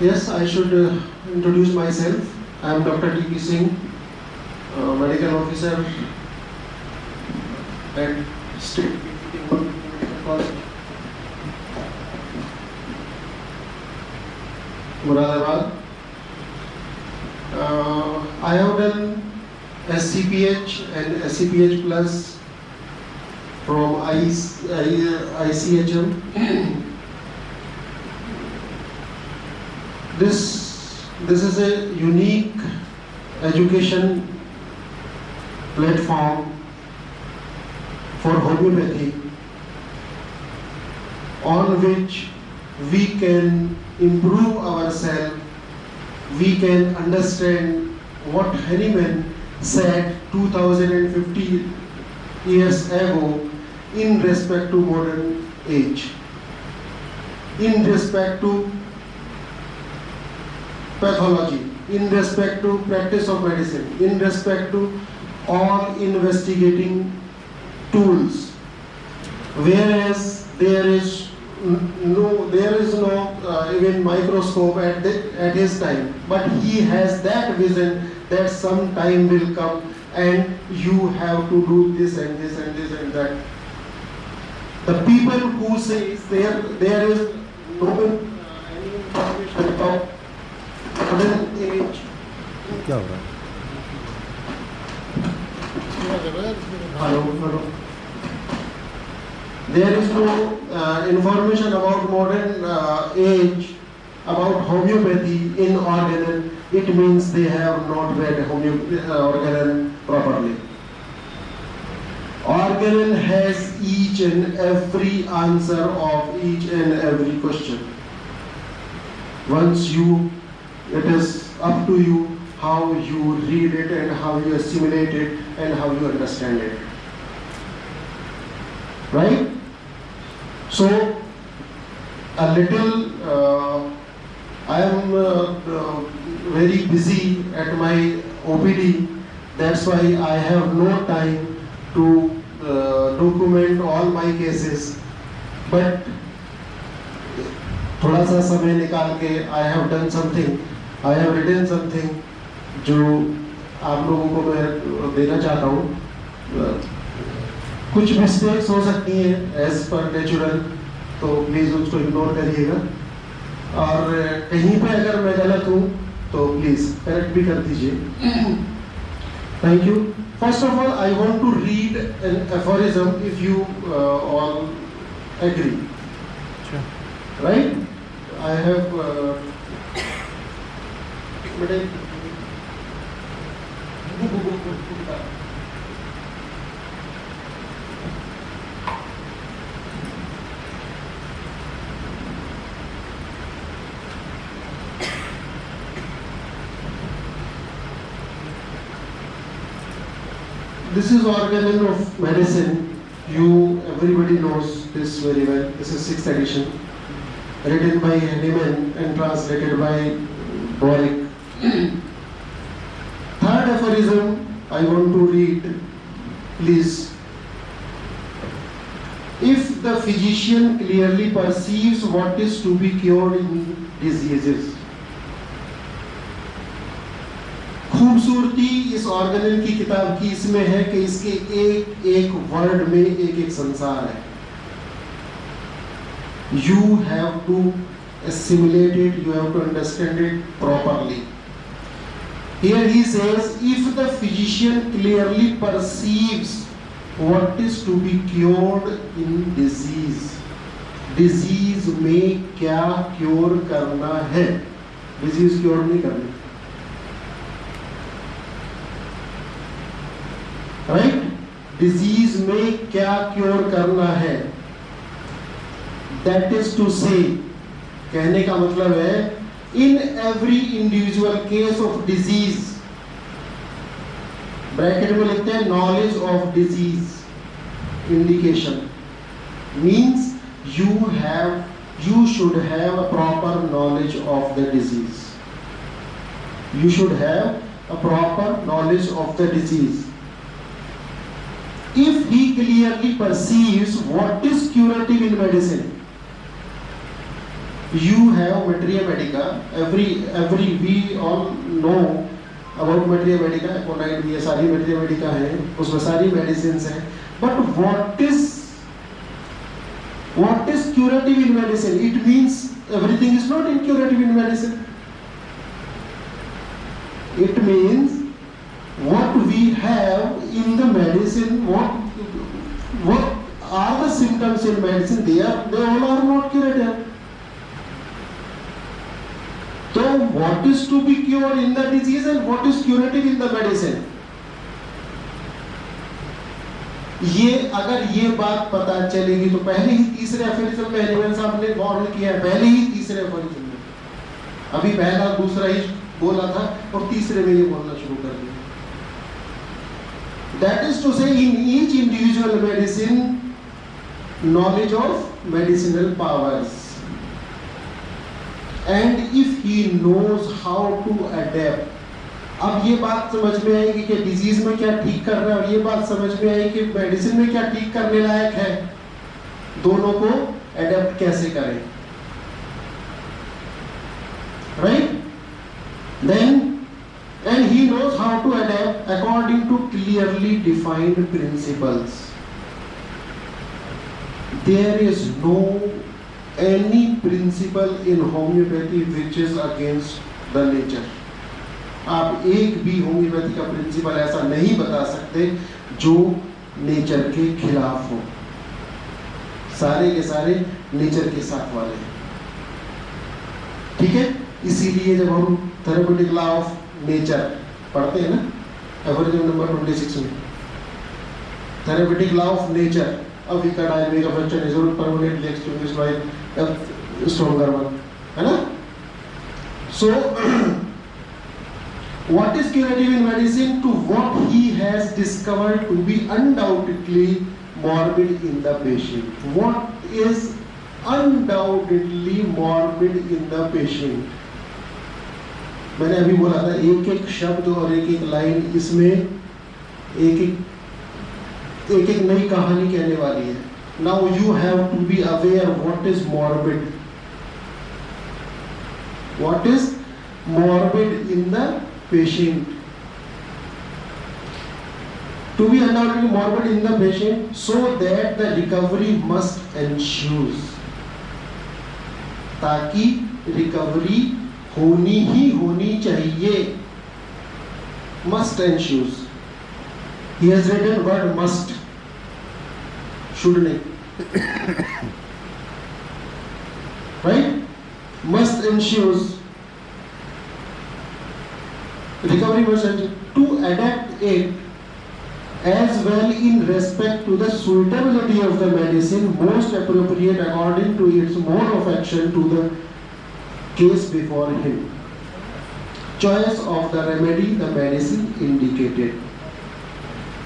Yes, I should introduce myself. I am Dr. T.P. Singh, medical officer at State Medical College, Muradabad. I have done SCPH and SCPH Plus from ICHM. This is a unique education platform for homeopathy, on which we can improve ourselves, we can understand what Hahnemann said 2050 years ago in respect to modern age, in respect to pathology, in respect to practice of medicine, in respect to all investigating tools, whereas there is no even microscope at his time, but he has that vision that some time will come and you have to do this and this and this and that. The people who say there is no any information about modern age. क्या हो रहा है? Hello. There is no information about modern age, about homeopathy in Organon. It means they have not read Organon properly. Organon has each and every answer of each and every question. It is up to you how you read it and how you assimilate it and how you understand it. Right? So, a little, I am very busy at my OPD. That's why I have no time to document all my cases. But थोड़ा सा समय निकाल के I have done something, I have written something जो आप लोगों को मैं देना चाहता हूँ. कुछ मिस्टेक्स हो सकती हैं एज पर नेचुरल, तो प्लीज़ उसको इग्नोर करिएगा, और कहीं पे अगर मैं गलत हूँ तो प्लीज़ करेक्ट भी कर दीजिए. Thank you. First of all I want to read an aphorism if you all agree. Right? I have This is Organon of Medicine. Everybody knows this very well. This is 6th edition, written by Hahnemann and translated by Borick. Third aphorism I want to read, please. If the physician clearly perceives what is to be cured in diseases. खूबसूरती इस Organon की किताब की इसमें है कि इसके एक एक वर्ड में एक एक संसार है. You have to assimilate it, you have to understand it properly. Here he says, if the physician clearly perceives what is to be cured in disease. Disease में क्या क्योर करना है? Disease क्योर नहीं करनी. राइट? डिजीज में क्या cure करना है, दैट इज टू से, कहने का मतलब है in every individual case of disease, bracket में लिखते हैं knowledge of disease indication, means you should have a proper knowledge of the disease. You should have a proper knowledge of the disease. If he clearly perceives what is curative in medicine, you have materia medica. Every we all know about materia medica. एपोनाइट ये सारी materia medica है, उसमें सारी medicines हैं. But what is curative in medicine? It means everything is not in curative in medicine. It means what we have in the medicine, what are the symptoms in medicine, they all are not curative. So what is to be cured in the disease and what is curative in the medicine? ये अगर ये बात पता चलेगी तो पहले ही तीसरे aphorism में एलिमेंट साहब ने मॉडल किया है, पहले ही तीसरे एफोरिज्म में, अभी पहला दूसरा ही बोला था और तीसरे में ये बोलना शुरू कर दिया. That is to say, in each individual medicine, knowledge of medicinal powers, and if he knows how to adapt. अब ये बात समझ में आएगी कि डिजीज में क्या ठीक कर रहा है और ये बात समझ में आएगी कि मेडिसिन में क्या ठीक करने लायक है, दोनों को अडेप्ट कैसे करें. Right? Then and he knows how to adapt according to clearly defined principles. There is no any principle in homeopathy which is against the nature. आप एक भी होम्योपैथी का प्रिंसिपल ऐसा नहीं बता सकते जो नेचर के खिलाफ हो. सारे के सारे नेचर के साथ वाले हैं. ठीक है? इसीलिए जब हम थेरेप्यूटिक लॉ ऑफ नेचर पढ़ते हैं ना, एफोरिज्म नंबर 26 में, therapeutic law of nature, a weaker dynamic of action is permanently extinguished by a stronger one, है ना? So what is curative in medicine? To what he has discovered to be undoubtedly morbid in the patient. What is undoubtedly morbid in the patient? मैंने अभी बोला था एक एक शब्द और एक एक लाइन इसमें एक एक नई कहानी कहने वाली है. Now you have to be aware what is morbid. What is morbid in the patient? To be undoubtedly morbid in the patient so that the recovery must ensue. ताकि रिकवरी होनी ही होनी चाहिए. Must ensue. He has written word must. Should नहीं. Right? Must ensue. Recovery must ensue. To adapt it as well in respect to the suitability of the medicine most appropriate according to its mode of action to the case before him. Choice of the remedy, the medicine indicated.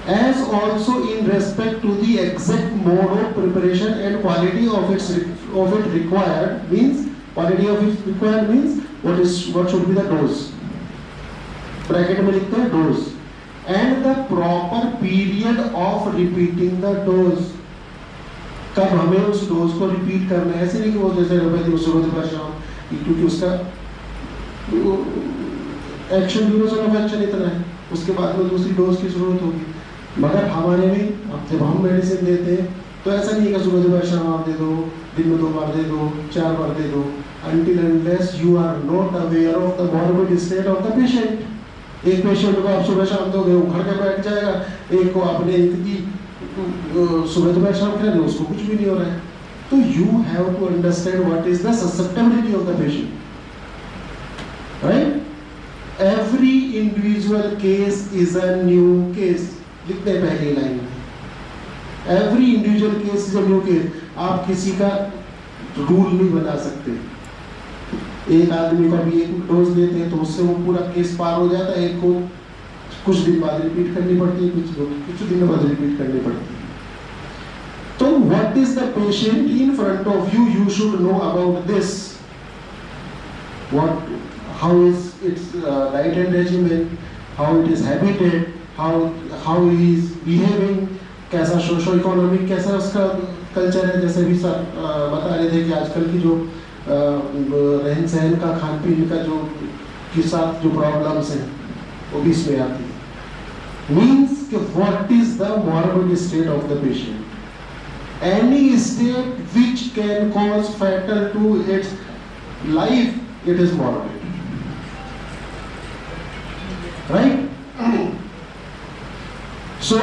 As also in respect to the exact mode of preparation and quality of it required, means quality of it required means what should be the dose. Bracket में लिखते हैं dose. And the proper period of repeating the dose. कब हमें उस dose को repeat करना है. ऐसे नहीं कि वो जैसे एलोपैथी में शुरू होता है, क्योंकि उसका एक्शन ड्यूरेशन ऑफ एक्शन इतना है, उसके बाद में दूसरी डोज की जरूरत होगी. मगर हमारे में अब जब हम मेडिसिन देते हैं तो ऐसा नहीं है कि सुबह दोपहर शाम आप दे दो, दिन में 2 बार दे दो, 4 बार दे दो. Until unless you are not aware of the morbid state of the patient. एक पेशेंट को आप सुबह शाम दोगे उखड़ के बैठ जाएगा, एक को आपने इतनी सुबह दोपहर शाम खिला दो, उसको कुछ भी नहीं हो रहा है. तो you have to understand what is the susceptibility of the patient, right? Every individual case is a new case. लिखते हैं पहली लाइन में, every individual case is a new case. आप किसी का रूल नहीं बना सकते. एक आदमी को अभी एक डोज देते हैं तो उससे वो पूरा केस पार हो जाता है, एक को कुछ दिन बाद रिपीट करनी पड़ती है, कुछ दिन बाद रिपीट करनी पड़ती है. तो what is the patient in front of you? You should know about this. How is its diet and regimen, how it is habited, how he is behaving, कैसा सोशो इकोनॉमिक कैसा उसका कल्चर है. जैसे भी सर बता रहे थे कि आजकल की जो रहन सहन का, खान पीन का जो के साथ जो प्रॉब्लम्स हैं वो भी इसमें आती है। मीन्स कि what is the morbid state of the patient, any state which can cause fatal to its life, it is morbid, right? So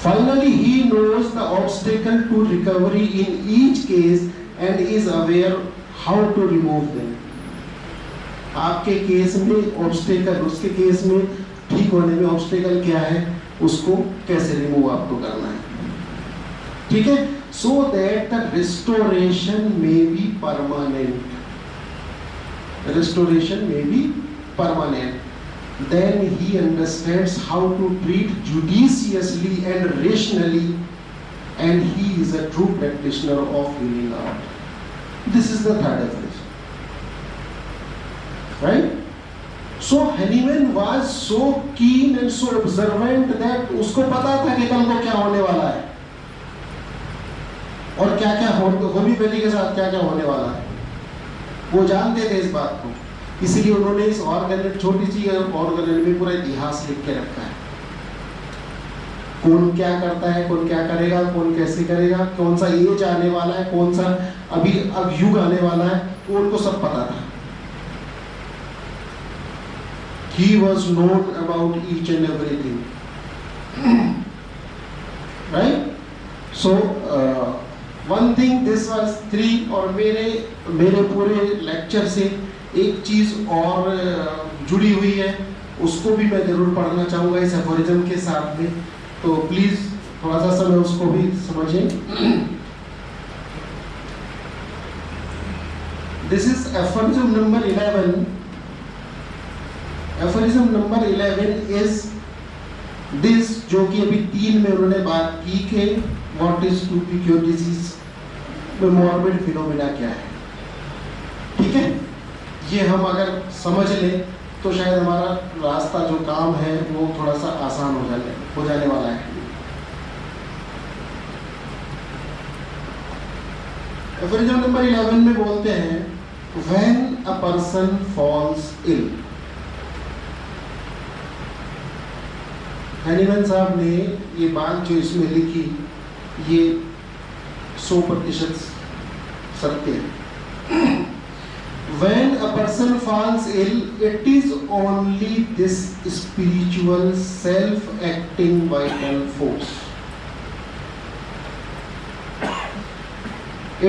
finally he knows the obstacle to recovery in each case and is aware how to remove them. आपके case में obstacle, उसके case में ठीक होने में obstacle क्या है, उसको कैसे रिमूव आपको करना है, ठीक है? So that the restoration may be permanent. Restoration may be permanent. Then he understands how to treat judiciously and rationally, and he is a true practitioner of healing art. This is the third definition, right? So Hahnemann was so keen and so observant that उसको पता था कि कल को क्या होने वाला है और क्या क्या होम्योपैथी के साथ क्या क्या होने वाला है, वो जानते थे इस बात को। इसीलिए उन्होंने इस ऑर्गेनेट, छोटी सी ऑर्गेनेट में पूरा इतिहास लिख के रखा है। कौन क्या करता है, कौन क्या करेगा, कौन कैसे करेगा, कौन सा एज आने वाला है, कौन सा अब युग आने वाला है, वो उनको सब पता था। He was known about each and everything, right? So one thing, this was 3, और मेरे पूरे लेक्चर से एक चीज और जुड़ी हुई है, उसको भी मैं जरूर पढ़ना चाहूंगा इस एफोरिज्म के साथ में, तो प्लीज थोड़ा सा समय उसको भी समझें। This is aphorism number 11। Aphorism number 11 is this, जो कि अभी 3 में उन्होंने बात की कि what is to be cure disease, morbid phenomena क्या है, ठीक है? ये हम अगर समझ लें तो शायद हमारा रास्ता, जो काम है, वो थोड़ा सा आसान हो जाने वाला है। एफोरिज्म नंबर 11 में बोलते हैं, when a person falls ill. Hahnemann साहब ने ये बात जो इसमें लिखी, ये 100% सत्य है। When a person falls ill, it is only this spiritual self-acting vital force.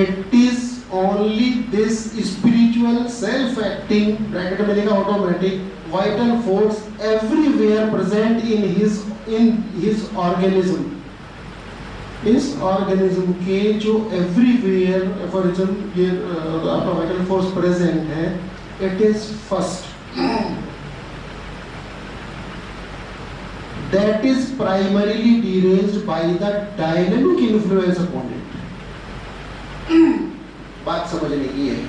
It is only this spiritual self-acting, bracket में लिखा automatic, vital force everywhere present in his organism. इस ऑर्गेनिज्म के जो एवरीवेयर एफोरिज्म, ये आपका vital force present है, it is first, that is primarily deranged by the dynamic influence upon it. बात समझने की है,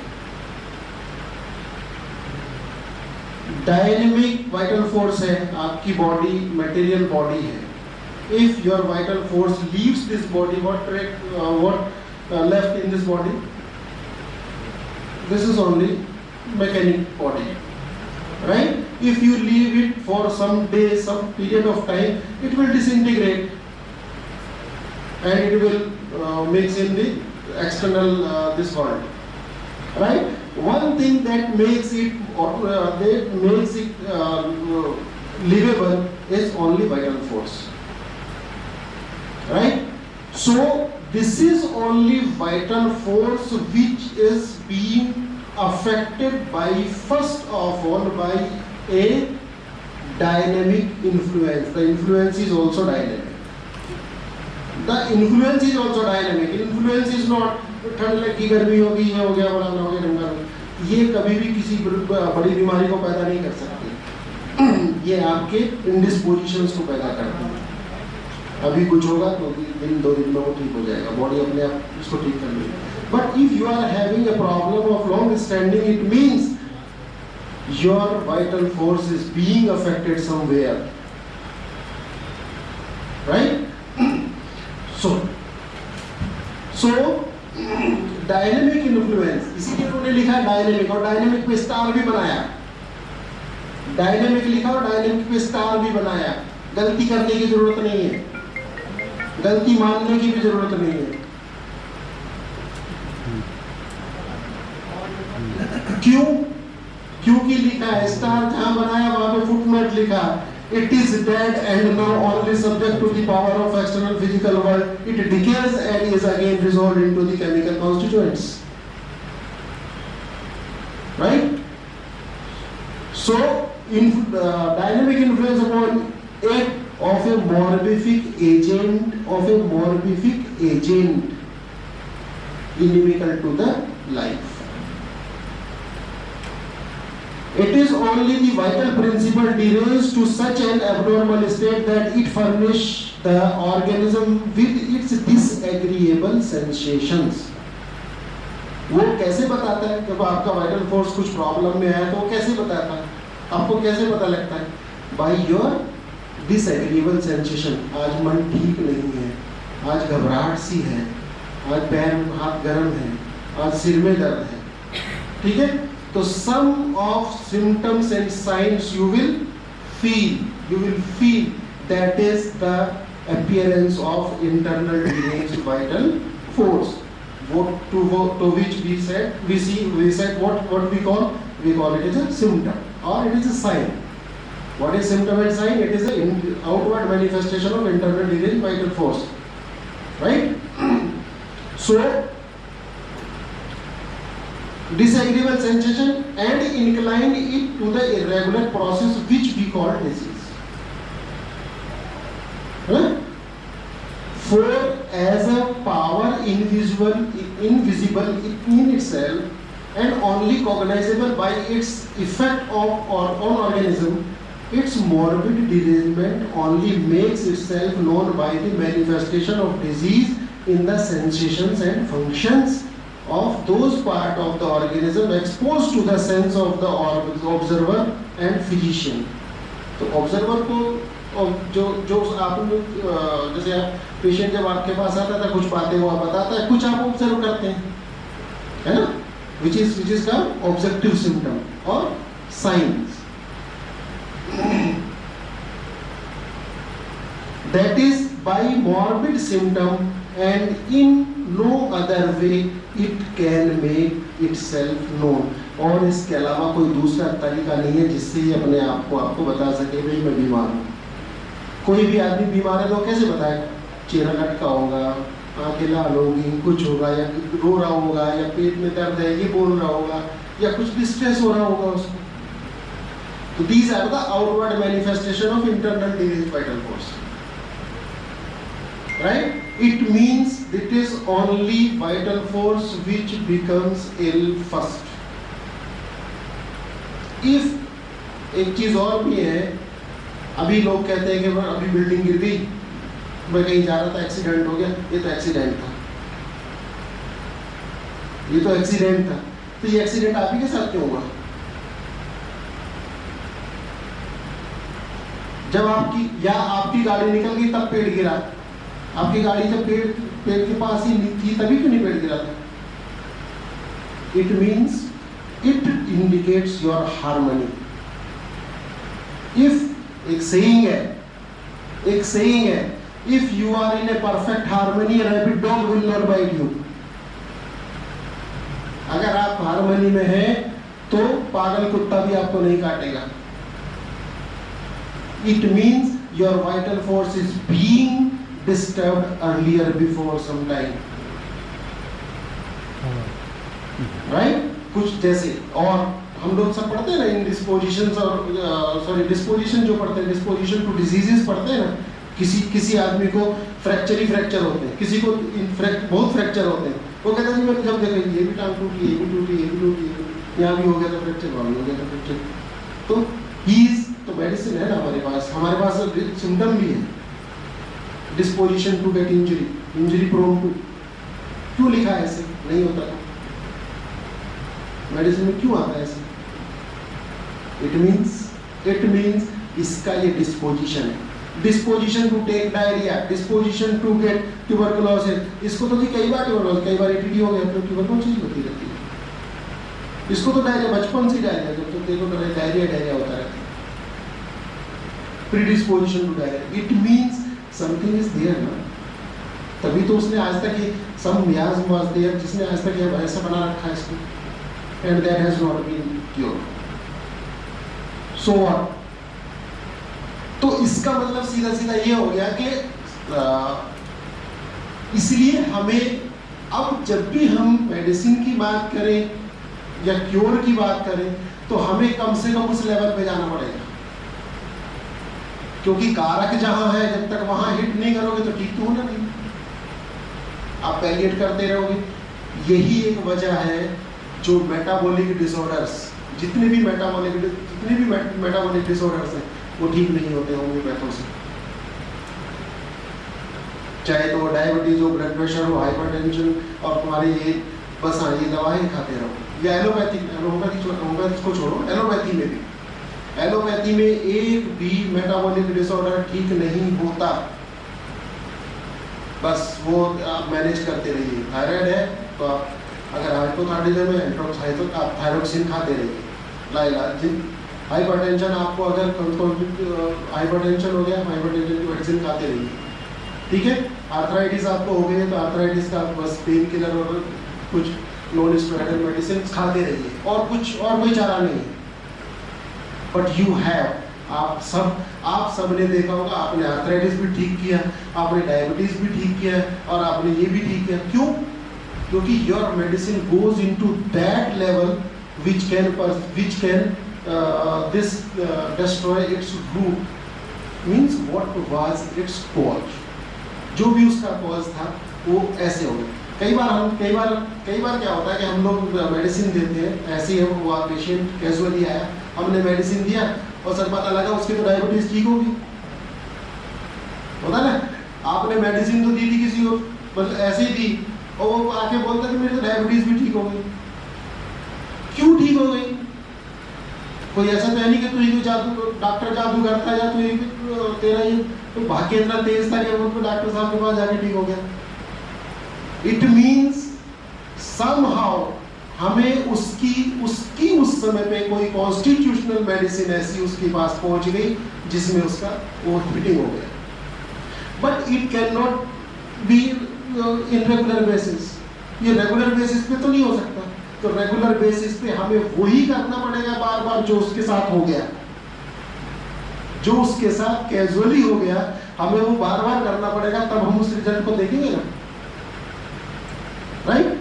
डायनेमिक वाइटल फोर्स है, आपकी बॉडी मटेरियल बॉडी है। If your vital force leaves this body, what left in this body? This is only mechanic body, right? If you leave it for some days, some period of time, it will disintegrate and it will mix in the external this world, right? One thing that makes it livable is only vital force. Right? So this is only vital force which is being affected by, first of all, by a dynamic influence. The influence is also dynamic. The influence is also dynamic. Influence is not ठंड लगी, गर्मी होगी, ये हो गया, बड़ा हो गया, ये कभी भी किसी बड़ी बीमारी को पैदा नहीं कर सकती। ये आपके इंडिस्पोजिशंस को पैदा करती है। अभी कुछ होगा तो 1-2 दिन में वो ठीक हो जाएगा, बॉडी अपने आप इसको ठीक कर लेगी। But if you are having a problem of long standing, it means your vital force is being affected somewhere, right? So dynamic influence, इसीलिए उन्होंने लिखा डायनेमिक, और डायनेमिक पे स्टार भी बनाया, डायनेमिक लिखा और डायनेमिक पे स्टार भी बनाया। गलती करने की जरूरत नहीं है, गलती मानने की भी जरूरत नहीं है। क्यों? क्योंकि लिखा है स्टार, जहां बनाया वहां पे फुटनोट लिखा, it is dead and now only subject to the power of external physical world, it decays and is again resolved into the chemical constituents, right? So dynamic influence upon act of a morphic agent inimical to the life. It is only the vital principle deranged to such an abnormal state that it furnish the organism with its disagreeable sensations. वो कैसे बताता है? जब आपका vital force कुछ problem में आया तो वो कैसे बताता है? आपको कैसे पता लगता है? By your disagreeable sensation. आज मन ठीक नहीं है, आज घबराहट सी है, आज पैर हाथ गर्म है, आज सिर में दर्द है, ठीक है? तो some of symptoms and signs you will feel that is the appearance of internal deranged vital force. To which we said what we call it as a symptom or it is a sign. What is symptom and sign? It is an outward manifestation of internal deranged vital force, right? So disagreeable sensation and incline it to the irregular process which we call disease. For as a power invisible in itself and only cognizable by its effect on organism, its morbid derangement only makes itself known by the manifestation of disease in the sensations and functions of those part of the organism exposed to the sense of the observer and physician. तो observer को जो आपने जैसे आप patient जब आपके पास आता था कुछ बातें वो बताता है, कुछ आप ऑब्जर्व करते हैं, है ना? which is का ऑब्जेक्टिव सिम्टम और science. That is by morbid symptom and in no other way it can make itself known. और इसके अलावा कोई दूसरा तरीका नहीं है जिससे ये अपने आप को आपको बता सके भाई मैं बीमार हूँ. कोई भी आदमी बीमार है तो कैसे बताएगा? चेहरा लटका होगा, आंखें लाल होगी, कुछ होगा, या रो रहा होगा, या पेट में दर्द है ये बोल रहा होगा, या कुछ भी स्ट्रेस हो रहा होगा उसको. तो these are the outward manifestation of internal deranged vital force. Right? It means it is only vital force which becomes ill first. If एक चीज और भी है, अभी लोग कहते हैं कि अभी बिल्डिंग गिर गई, मैं कहीं जा रहा था एक्सीडेंट हो गया, ये तो एक्सीडेंट था, ये तो एक्सीडेंट था. तो ये एक्सीडेंट आप ही के साथ क्यों हुआ? जब आपकी गाड़ी निकल गई तब पेड़ गिरा. आपकी गाड़ी जब पेड़ के पास ही थी तभी क्यों नहीं पेड़ गिरा था? It means it indicates your harmony. If एक saying है, if you are in a perfect harmony, a rabid dog will not bite you. अगर आप हार्मनी में हैं तो पागल कुत्ता भी आपको नहीं काटेगा. It means your vital force is being disturbed earlier before some time, right? कुछ जैसे और हम लोग सब पढ़ते हैं ना इन डिस्पोजिशंस और डिस्पोजिशन जो पढ़ते हैं, डिस्पोजिशन टू डिजीजेस पढ़ते हैं ना. किसी आदमी को फ्रैक्चर होते हैं, किसी को बहुत फ्रैक्चर होते हैं. वो कहता है मैंने जब देखा ये भी टांग टूटी, ये भी टूटी, यहाँ भी हो गया था फ्रैक्चर, वहाँ भी हो गया था फ्रैक्चर. तो मेडिसिन है ना हमारे पास सिम्टम भी है. Disposition to get injury prone to. क्यों लिखा है ऐसे? नहीं होता था मेडिसिन में, क्यों आता है ऐसे? इट मीन्स इसका ये डिस्पोजिशन है. Disposition to take diarrhoea, disposition to get tuberculosis. इसको तो जी कई बार ट्यूबरकुलोसिस, कई बार एटीडी हो गया तो ट्यूबरकुलोसिस होती रहती है। इसको तो डायरिया बचपन से डायरिया, जब तो देखो डायरिया होता रहता है। Predisposition to diarrhoea, it means something is there ना, तभी तो उसने आज तक ये सम मियाज वाज देयर, जिसने आज तक ये ऐसा बना रखा है इसको, and that has not been cure. So what? तो इसका मतलब सीधा सीधा ये हो गया कि इसलिए हमें अब जब भी हम मेडिसिन की बात करें या क्योर की बात करें तो हमें कम से कम उस लेवल पे जाना पड़ेगा, क्योंकि कारक जहां है जब तक वहां हिट नहीं करोगे तो ठीक तो होना नहीं, आप पैलिएट करते रहोगे। यही एक वजह है जो मेटाबॉलिक डिसऑर्डर्स, जितने भी मेटाबॉलिक डिसऑर्डर्स हैं वो ठीक नहीं होते होम्योपैथों से, चाहे तो डायबिटीज हो, ब्लड प्रेशर हो, हाइपरटेंशन, और तुम्हारी ये बस हाँ ये दवाएं खाते रहो। या एलोपैथी को छोड़ो, एलोपैथी में एक भी मेटाबॉलिक डिसऑर्डर ठीक नहीं होता, बस वो आप मैनेज करते रहिए। थायराइड है तो आप अगर हाइपोथायराइडिज्म है आप थायरोक्सिन खाते रहिए लाइलाज। हाइपरटेंशन आपको अगर हाइपरटेंशन हो गया, हाइपरटेंशन की मेडिसिन खाते रहिए, ठीक है। आर्थराइटिस आपको हो गई है तो आर्थराइटिस का बस पेन किलर और कुछ नॉन स्टेरॉइडल मेडिसिन खाते रहिए, और कोई चारा नहीं है। बट यू हैव, आप सब ने देखा होगा, आपने आर्थराइटिस भी ठीक किया, आपने डायबिटीज भी ठीक किया, और आपने ये भी ठीक किया। क्यों? क्योंकि your medicine goes into that level which can destroy its root, means what was its cause, जो भी उसका cause था वो ऐसे हो गया। कई बार क्या होता है कि हम लोग मेडिसिन देते हैं, ऐसे ही वो पेशेंट कैजुअली आया, हमने मेडिसिन दिया और सर पता लगा उसकी तो डायबिटीज ठीक होगी, होता ना। आपने मेडिसिन तो दी थी किसी को, मतलब ऐसे ही दी, और वो आके बोलता कि मेरी तो डायबिटीज भी ठीक हो गई। क्यों ठीक हो गई? कोई ऐसा तो है नहीं कि तू ही जादू, डॉक्टर जादू करता है, या तू तेरा ये तो भाग्य इतना तेज था कि वो डॉक्टर साहब के पास जाके ठीक हो गया। इट मीन्स समहाउ हमें उसकी उस समय पे कोई कॉन्स्टिट्यूशनल मेडिसिन ऐसी उसके पास पहुंच गई जिसमें उसका वो हिटिंग हो गया। But it can not be in regular basis, ये रेगुलर बेसिस पे तो नहीं हो सकता। तो रेगुलर बेसिस पे हमें वही करना पड़ेगा बार बार जो उसके साथ हो गया, जो उसके साथ कैजुअली हो गया, हमें वो बार बार करना पड़ेगा, तब हम उस रिजल्ट को देखेंगे ना, राइट।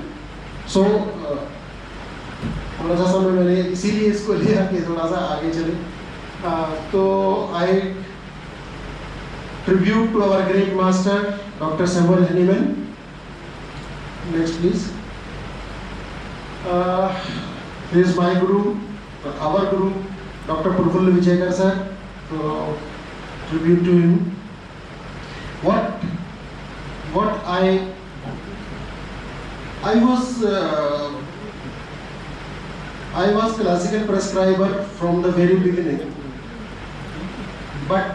सो थोड़ा सा समय मैंने इसीलिए इसको लिया कि थोड़ा सा आगे चले। तो I tribute to our great master doctor Samuel Hahnemann. Next please. He is my guru, our guru, Dr. Purfulla Vijayakar sir. So tribute to him. What I was classical prescriber from the very beginning, but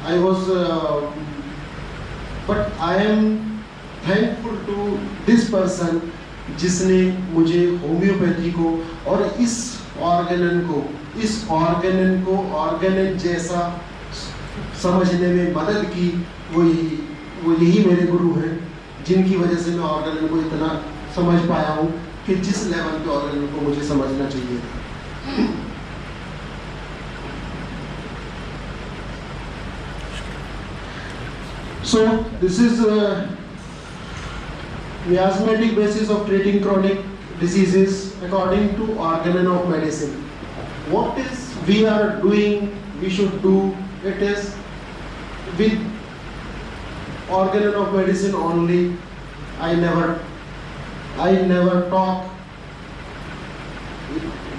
I am thankful to this person जिसने मुझे homeopathy को और इस Organon को Organon जैसा समझने में मदद की। वो यही मेरे गुरु हैं, जिनकी वजह से मैं ऑर्गेनन को इतना समझ पाया हूँ कि जिस लेवल पे ऑर्गेनन को मुझे समझना चाहिए था। So this is miasmatic basis of treating chronic diseases according to organon of medicine. What is we are doing, we should do, it is with organon of medicine only. I never talk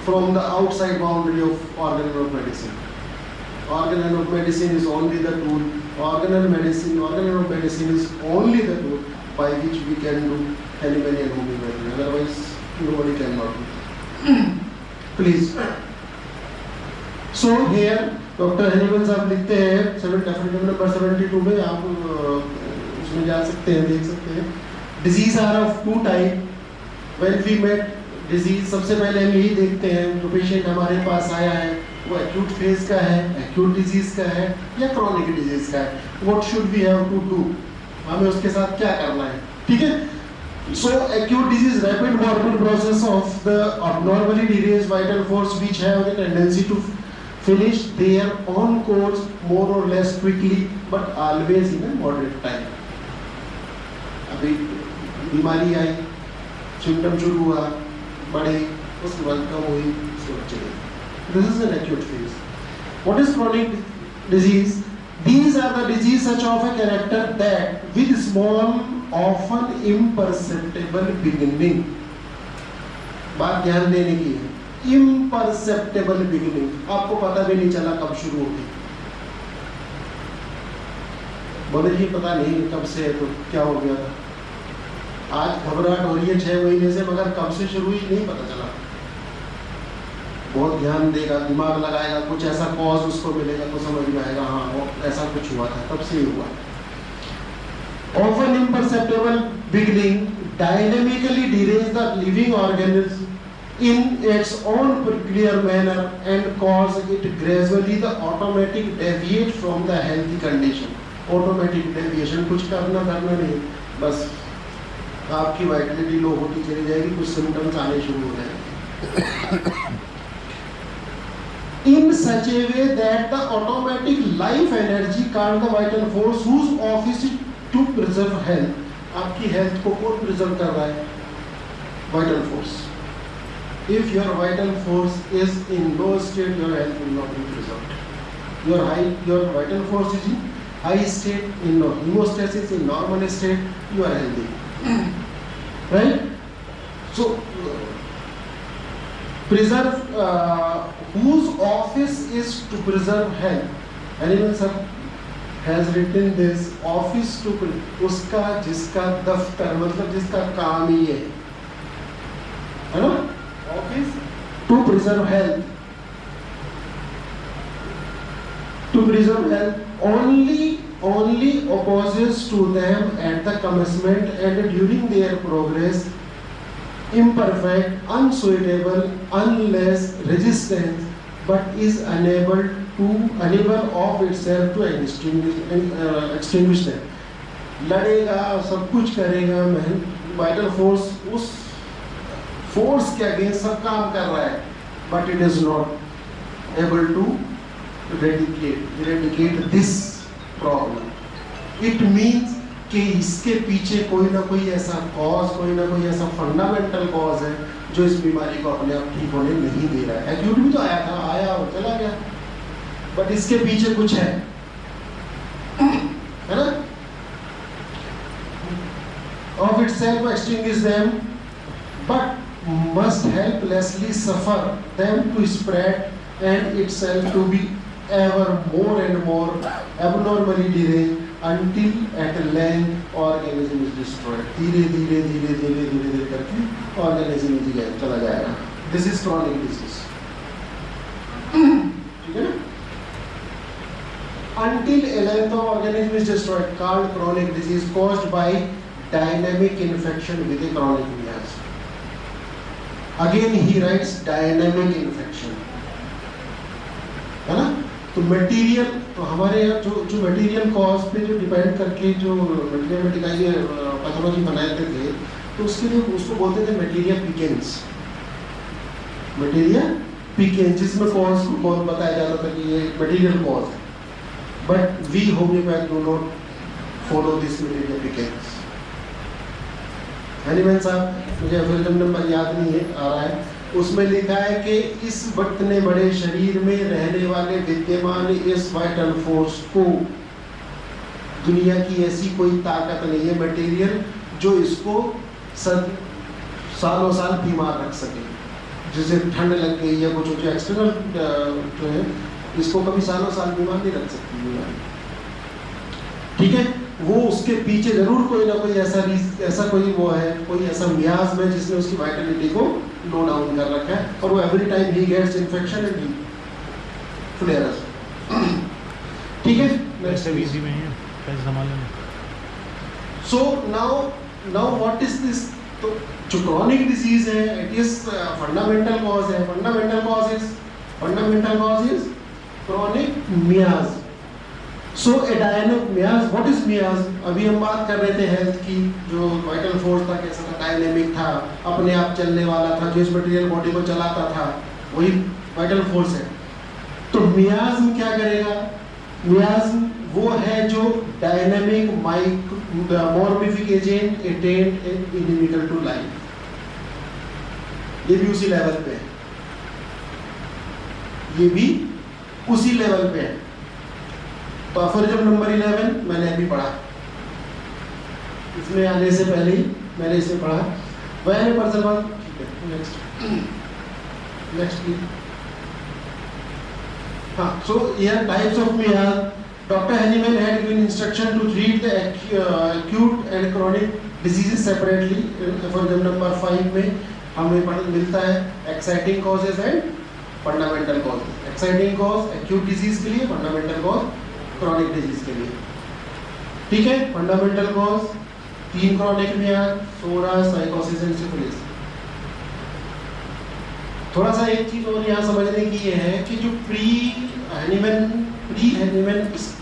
from the outside boundary of organon of medicine. Organon of medicine is only the tool. Organon of medicine is only the tool by which we can do Hahnemann and homeopathy. Otherwise, nobody cannot do. Please. So here doctor Hahnemann साहब लिखते हैं number 72 में, आप उसमें जा सकते हैं, देख सकते हैं। Disease are of two type. When we met disease, सबसे पहले हम यही देखते हैं जो पेशेंट हमारे पास आया है वो एक्यूट फेज का है, एक्यूट डिजीज का है या क्रॉनिक डिजीज का है। What should we have to do, हमें उसके साथ क्या करना है, ठीक है। So acute disease, rapid morbid process of the abnormally decreased vital force which have the tendency to finish their own course more or less quickly but always in a moderate time. अभी बीमारी आई, symptom शुरू हुआ, बढ़े, उसके बाद कम हुई, उसके बाद चले। This is an acute phase. What is chronic disease? These are the disease such of a character that with small, often imperceptible beginning. बात ध्यान देने की है, imperceptible beginning, आपको पता भी नहीं चला कब शुरू होगी। बोले जी पता नहीं कब से है, तो क्या हो गया था, आज घबराहट हो रही है 6 महीने से, मगर कब से शुरू हुई नहीं पता चला। बहुत ध्यान देगा, दिमाग लगाएगा, कुछ ऐसा कॉज उसको मिलेगा तो समझ में आएगा हाँ वो ऐसा कुछ हुआ था, तब से ही हुआ। Often imperceptible beginning dynamically derange the living organism in its own peculiar manner and cause it gradually the automatic deviate from the healthy condition. Automatic deviation, कुछ करना नहीं, बस आपकी वाइटलिटी लो होती चली जाएगी, कुछ सिम्टम्स आने शुरू हो जाएंगे। In such a way that the automatic life energy called the vital force whose office is to preserve health, आपकी हेल्थ को कौन प्रिजर्व कर रहा है? Vital force. If your vital force is in low state, your health will not be preserved. Your vital force is in high state, in hemostasis, in normal state, you are healthy. Right? So preserve, whose office is to preserve health. Anyone sir has written this office to, उसका जिसका दफ्तर, मतलब जिसका काम ही है ना, office to preserve health. To preserve health only opposes to them at the commencement and during their progress, imperfect, unsuitable, unless resistance, but is unable of itself to extinguish them. लड़ेगा, सब कुछ करेगा, वाइटल फोर्स उस force के against सब काम कर रहा है, but it is not able to eradicate this problem. It means कि इसके पीछे कोई ना कोई ऐसा कॉज, कोई ना कोई ऐसा फंडामेंटल कॉज है जो इस बीमारी को अपने आप ठीक होने नहीं दे रहा है। एक्यूट भी तो आया और चला गया, बट इसके पीछे कुछ है ना। Of itself extinguish them, but must helplessly suffer them to spread and itself to be ever more and more abnormally deranged until at length organism is destroyed. धीरे करके organism चला जाएगा। This is chronic disease. ठीक है? Until a length of organism is destroyed, called chronic disease, caused by dynamic infection with a chronic miasm. Again he writes dynamic infection, है ना। तो material, तो हमारे यहाँ जो मटेरियल कॉज पे जो डिपेंड करके जो मटेरियल पैथोलॉजी बनाते थे, तो उसके लिए उसको बोलते थे मटेरियल पिकेंस, जिसमें कॉज बताया जाता था कि ये मटेरियल कॉज है, but we homeopath do not follow this material pickens. Hahnemann साहब, मुझे एफिलिएशन नंबर याद नहीं आ रहा है, उसमें लिखा है कि इस वक्त ने बड़े शरीर में रहने वाले विद्यमान इस वाइटल फोर्स को, दुनिया की ऐसी कोई ताकत नहीं है मटेरियल जो इसको सालों साल बीमार रख सके। जैसे ठंड लग गई या कुछ जो एक्सटर्नल जो है, इसको कभी सालों साल बीमार नहीं रख सकती बीमारी, ठीक है। वो उसके पीछे जरूर कोई ना कोई ऐसा कोई वो है, कोई ऐसा मियाज है जिसने उसकी वाइटलिटी को लो डाउन कर रखा है, और वो every time he gets infection and he flares. ठीक है, पैसे भी इजी में ही है, पैसे संभाल लेना। So now what is this? तो जो क्रॉनिक डिजीज है, इट इज फंडामेंटल कॉज है। Fundamental cause is chronic miasm. So adynamic miasm, what is miasm? अभी हम बात कर रहे थे हेल्थ की, जो वाइटल फोर्स था कैसा था, डायनेमिक था, अपने आप चलने वाला था, जो इस मटेरियल बॉडी को चलाता था, वही वाइटल फोर्स है। तो मियाज क्या करेगा? मियाज वो है जो dynamic morbific agent attend inimical to life. ये भी उसी लेवल पे है, ये भी उसी लेवल पे है। तो अफोरिज्म नंबर 11 मैंने अभी पढ़ा, इसमें आने से पहले ही मैंने इसे पढ़ा। वह पर्सन, ठीक है, नेक्स्ट प्लीज। हाँ, so here types of miasm. Doctor Hahnemann had given instruction to treat the acute and chronic diseases separately. Aphorism number 5 में हमें मिलता है exciting causes and fundamental causes. Exciting cause acute disease के लिए, fundamental cause chronic disease के लिए। ठीक है, fundamental cause 3 chronic miasm, psora, sycosis and syphilis. थोड़ा सा एक चीज और यहाँ समझने की ये है कि जो प्री हैनीमैन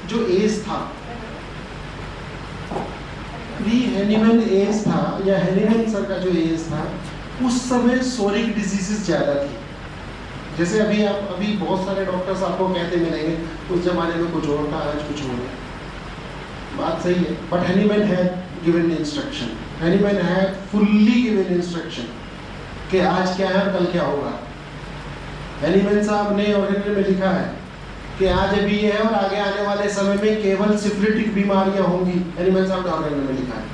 जो एज था, प्री हैनीमैन एज था या हैनीमैन सर का जो एज था, उस समय सोरिक डिजीजेस ज्यादा थी। जैसे अभी बहुत सारे डॉक्टर्स आपको कहते मिलेंगे उस जमाने में कुछ और था, आज कुछ और है। बात सही है, but Hahnemann had given instruction, Hahnemann had fully given instruction कि आज क्या है, कल क्या होगा। हैनीमैन साहब ने ऑर्डिनरी में लिखा है कि आज अभी ये है और आगे आने वाले समय में केवल सिफिलिटिक बीमारियां होंगी। हैनीमैन साहब ने ऑर्डिनरी में लिखा है।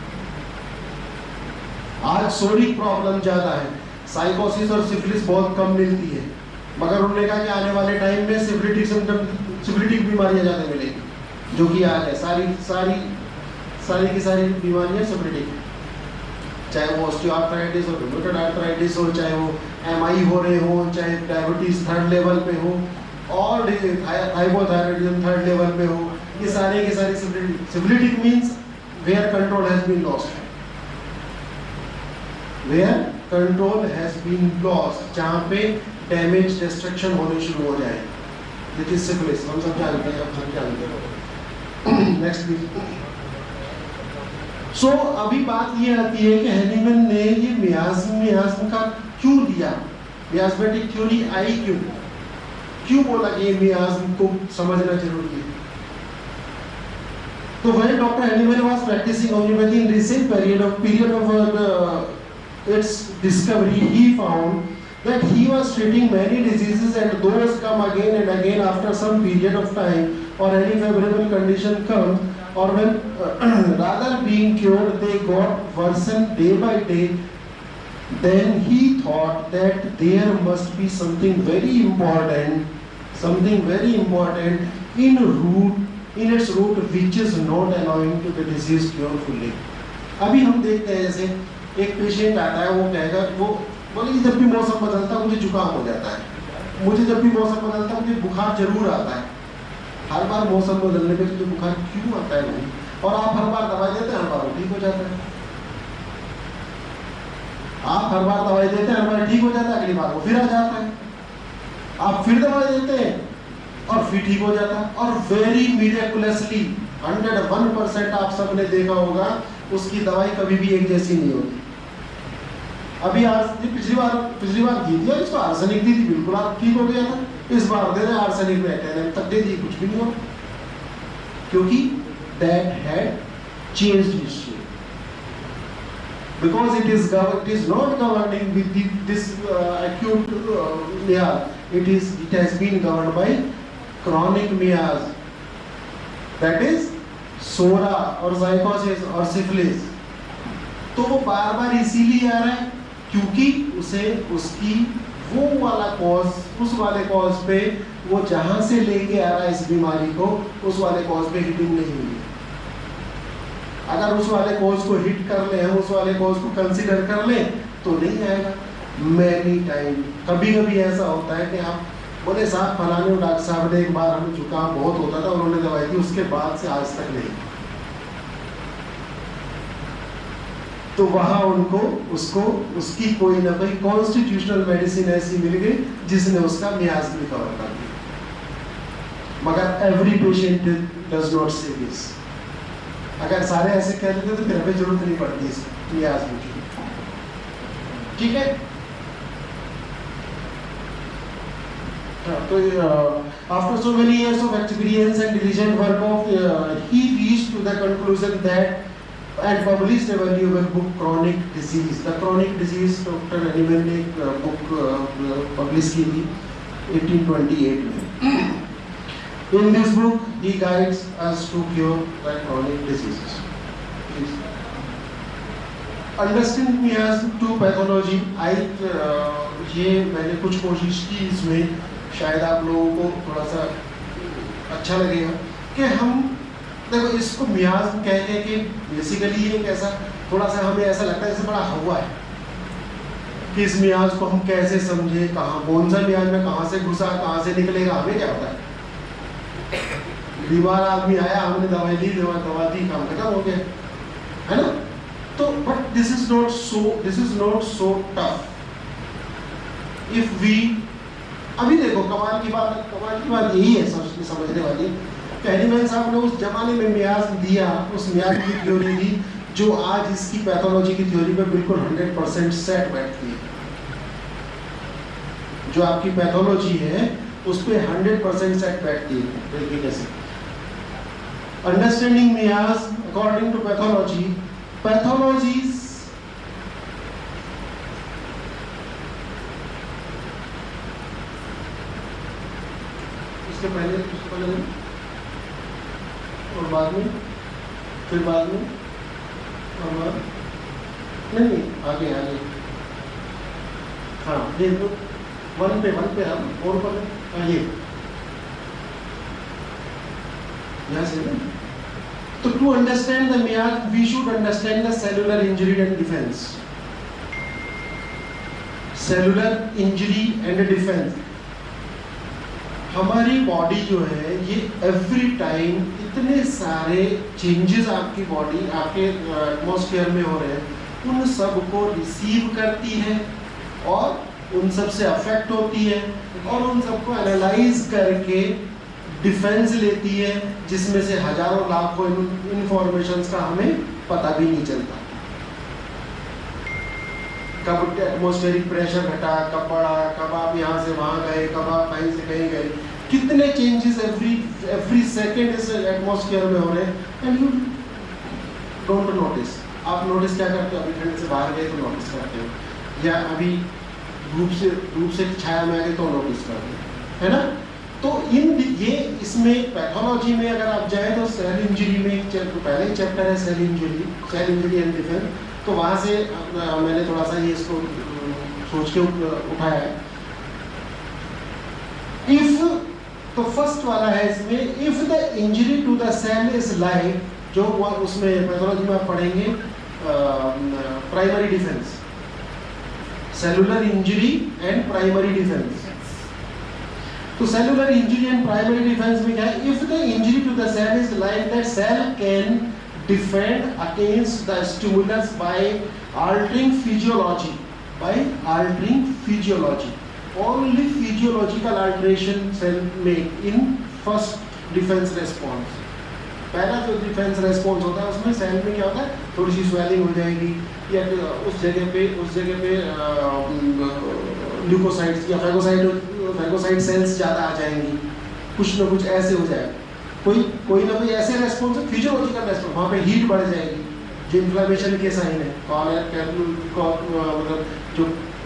आज सोरिक प्रॉब्लम ज्यादा है, साइकोसिस और सिफिलिस बहुत कम मिलती है, मगर उन्होंने कहा कि आने वाले टाइम में सिफिलिटिक बीमारियां ज्यादा मिलेंगी, जो कि आज है। सारी की सारी बीमारियां सिफिलिटिक है, चाहे वो ऑस्टियोआर्थराइटिस और रूमेटॉइड आर्थराइटिस हो, चाहे वो एमआई हो रहे हो, चाहे डायबिटीज 3rd लेवल पे हो, और हाइपोथायराइडिज्म 3rd लेवल पे हो, ये सारे के सारे syphilitic means where control has been lost, where control has been lost, जहां पे डैमेज डिस्ट्रक्शन होने शुरू हो जाए, दिस इज सिफिलिस। हम सब जानते हैं, आप सब जानते हो। Next please. सो अभी बात ये आती है कि हैनीमैन ने ये मियाज्म का क्यों दिया, मियाज्मेटिक थ्योरी आई क्यों बोला कि ये मियाज्म को समझना जरूरी है। तो when Dr. Hahnemann was practicing homeopathy in recent period of its discovery, he found that he was treating many diseases and those come again and again after some period of time, or any favorable condition comes, or when rather being cured they got worsened day by day. Then he thought that there must be something very important in its root which is not allowing to the disease cure fully. अभी हम देखते हैं, जैसे एक patient आता है, वो कहेगा, वो बोले जब भी मौसम बदलता है मुझे जुकाम हो जाता है, मुझे जब भी मौसम बदलता है मुझे बुखार जरूर आता है। हर बार मौसम बदलने पे तुझे बुखार क्यों आता है भाई? और आप हर बार दवाई देते हैं, हर बार ठीक हो जाता है। आप हर बार दवाई देते हैं, हर बार ठीक हो जाता है, अगली बार वो फिर आ जाता है। आप फिर दवाई देते हैं और फिर ठीक हो जाता है, और वेरी मिरेकुलसली 101% आप सबने देखा होगा उसकी दवाई कभी भी एक जैसी नहीं होती। अभी आज पिछली बार दी थी, इसको आर्सेनिक दी थी, बिल्कुल आप ठीक हो गया था, इस बार दे रहे आर्सेनिक में एटेनम तक दे दी, कुछ भी नहीं हो, क्योंकि that had changed history, because it is not governing with this acute it has been governed by chronic miasm, that is सोरा और साइकोसिस और सिफिलिस। तो वो बार बार इसीलिए आ रहा है क्योंकि उसे उसकी वो वाला कॉज, उस वाले कॉज पे वो जहां से लेके आ रहा है इस बीमारी को, उस वाले कॉज पे हिटिंग नहीं हुई। अगर उस वाले कॉज को हिट कर ले, हम उस वाले कॉज को कंसीडर कर ले, तो नहीं आएगा। मैनी टाइम कभी कभी ऐसा होता है कि आप बोले साहब फलाने डॉक्टर साहब ने एक बार हमें जुकाम बहुत होता था, उन्होंने दवाई दी, उसके बाद से आज तक नहीं। तो वहां उनको उसको उसकी कोई ना कोई कॉन्स्टिट्यूशनल मेडिसिन ऐसी मिल गई जिसने उसका मियाज भी कवर कर दिया। मगर एवरी पेशेंट डज नॉट से दिस। अगर सारे ऐसे कह देते तो फिर हमें जरूरत नहीं पड़ती इस मियाज की। ठीक है, तो after so many years of experience and diligent work of he reached to the conclusion that and published a valuable book, Chronic Disease. The Chronic Disease Dr. Hahnemann ने एक book publish की थी 1828 में. In this book, he guides us to cure the chronic diseases. Understanding miasm to pathology, ये मैंने कुछ कोशिश की इसमें, शायद आप लोगों को थोड़ा सा अच्छा लगेगा कि हम देखो इसको मियाज्म कहने के बेसिकली ये कैसा थोड़ा सा हमें ऐसा लगता है जैसे बड़ा हवा है कि इस मियाज को हम कैसे समझे, कहाँ कौन सा मियाज में कहाँ से घुसा कहाँ से निकलेगा, हमें क्या पता है। बीमार आदमी आया, हमने दवाई ली, दवा दी, काम खत्म हो गया, है ना। तो but this is not so tough if we, अभी देखो कमाल की बात यही है समझने वाली। हैनीमैन साहब ने उस जमाने में मियाज दिया, उस मियाज की थ्योरी दी जो आज इसकी पैथोलॉजी की थ्योरी पे बिल्कुल 100% सेट बैठती है। जो आपकी पैथोलॉजी है उस पे 100% सेट बैठती है तरीके से। Understanding miasm according to pathology, pathologies इसके पहले और बाद में, फिर बाद में और बाद नहीं आगे हाँ देखो वन पे हम और पर ये यहाँ से ना। तो to understand the miasm we should understand the cellular injury and defence. Cellular injury and defence, हमारी बॉडी जो है ये एवरी टाइम इतने सारे चेंजेस आपकी बॉडी आपके एटमॉस्फेयर में हो रहे हैं, उन सब को रिसीव करती है और उन सब से अफेक्ट होती है और उन सबको एनालाइज करके डिफेंस लेती है, जिसमें से हजारों लाखों इंफॉर्मेशंस का हमें पता भी नहीं चलता। कब एटमॉस्फेरिक प्रेशर घटा, कब बढ़ा, कब आप यहाँ से वहाँ गए, कब आप कहीं से कहीं गए, कितने चेंजेस एवरी सेकेंड इस एटमॉस्फेयर में हो रहे हैं एंड यू डोंट नोटिस। आप नोटिस क्या करते हो? अभी ठंड से बाहर गए तो नोटिस करते हो, या अभी धूप से छाया में आ गए तो नोटिस करते हो, है ना। तो ये इसमें पैथोलॉजी में अगर आप जाए तो सेल इंजरी में पहले ही चैप्टर है सेल इंजरी एंड डिफेंस, तो वहाँ से मैंने थोड़ा सा ये इसको सोच के उठाया है। इफ तो फर्स्ट वाला है इसमें, if the injury to the cell is like, जो उसमें पैथोलॉजी में आप पढ़ेंगे primary defence, cellular injury and primary defence. तो cellular injury and primary defence में क्या है? If the injury to the cell is like that cell can defend against the stimulus by altering physiology. Only physiological alteration cell make in first defense response. पहला जो defence response होता है उसमें cell में क्या होता है, थोड़ी सी स्वेलिंग हो जाएगी, या उस जगह पे ल्यूकोसाइट्स या फैगोसाइट सेल्स ज़्यादा आ जाएंगी, कुछ ना कुछ ऐसे हो जाएगा। कोई ना कोई ऐसे रेस्पॉन्स है, फिजियोलॉजिकल रेस्पॉन्स, वहाँ पे हीट बढ़ जाएगी, जो इन्फ्लेमेशन के साइन है, मतलब जो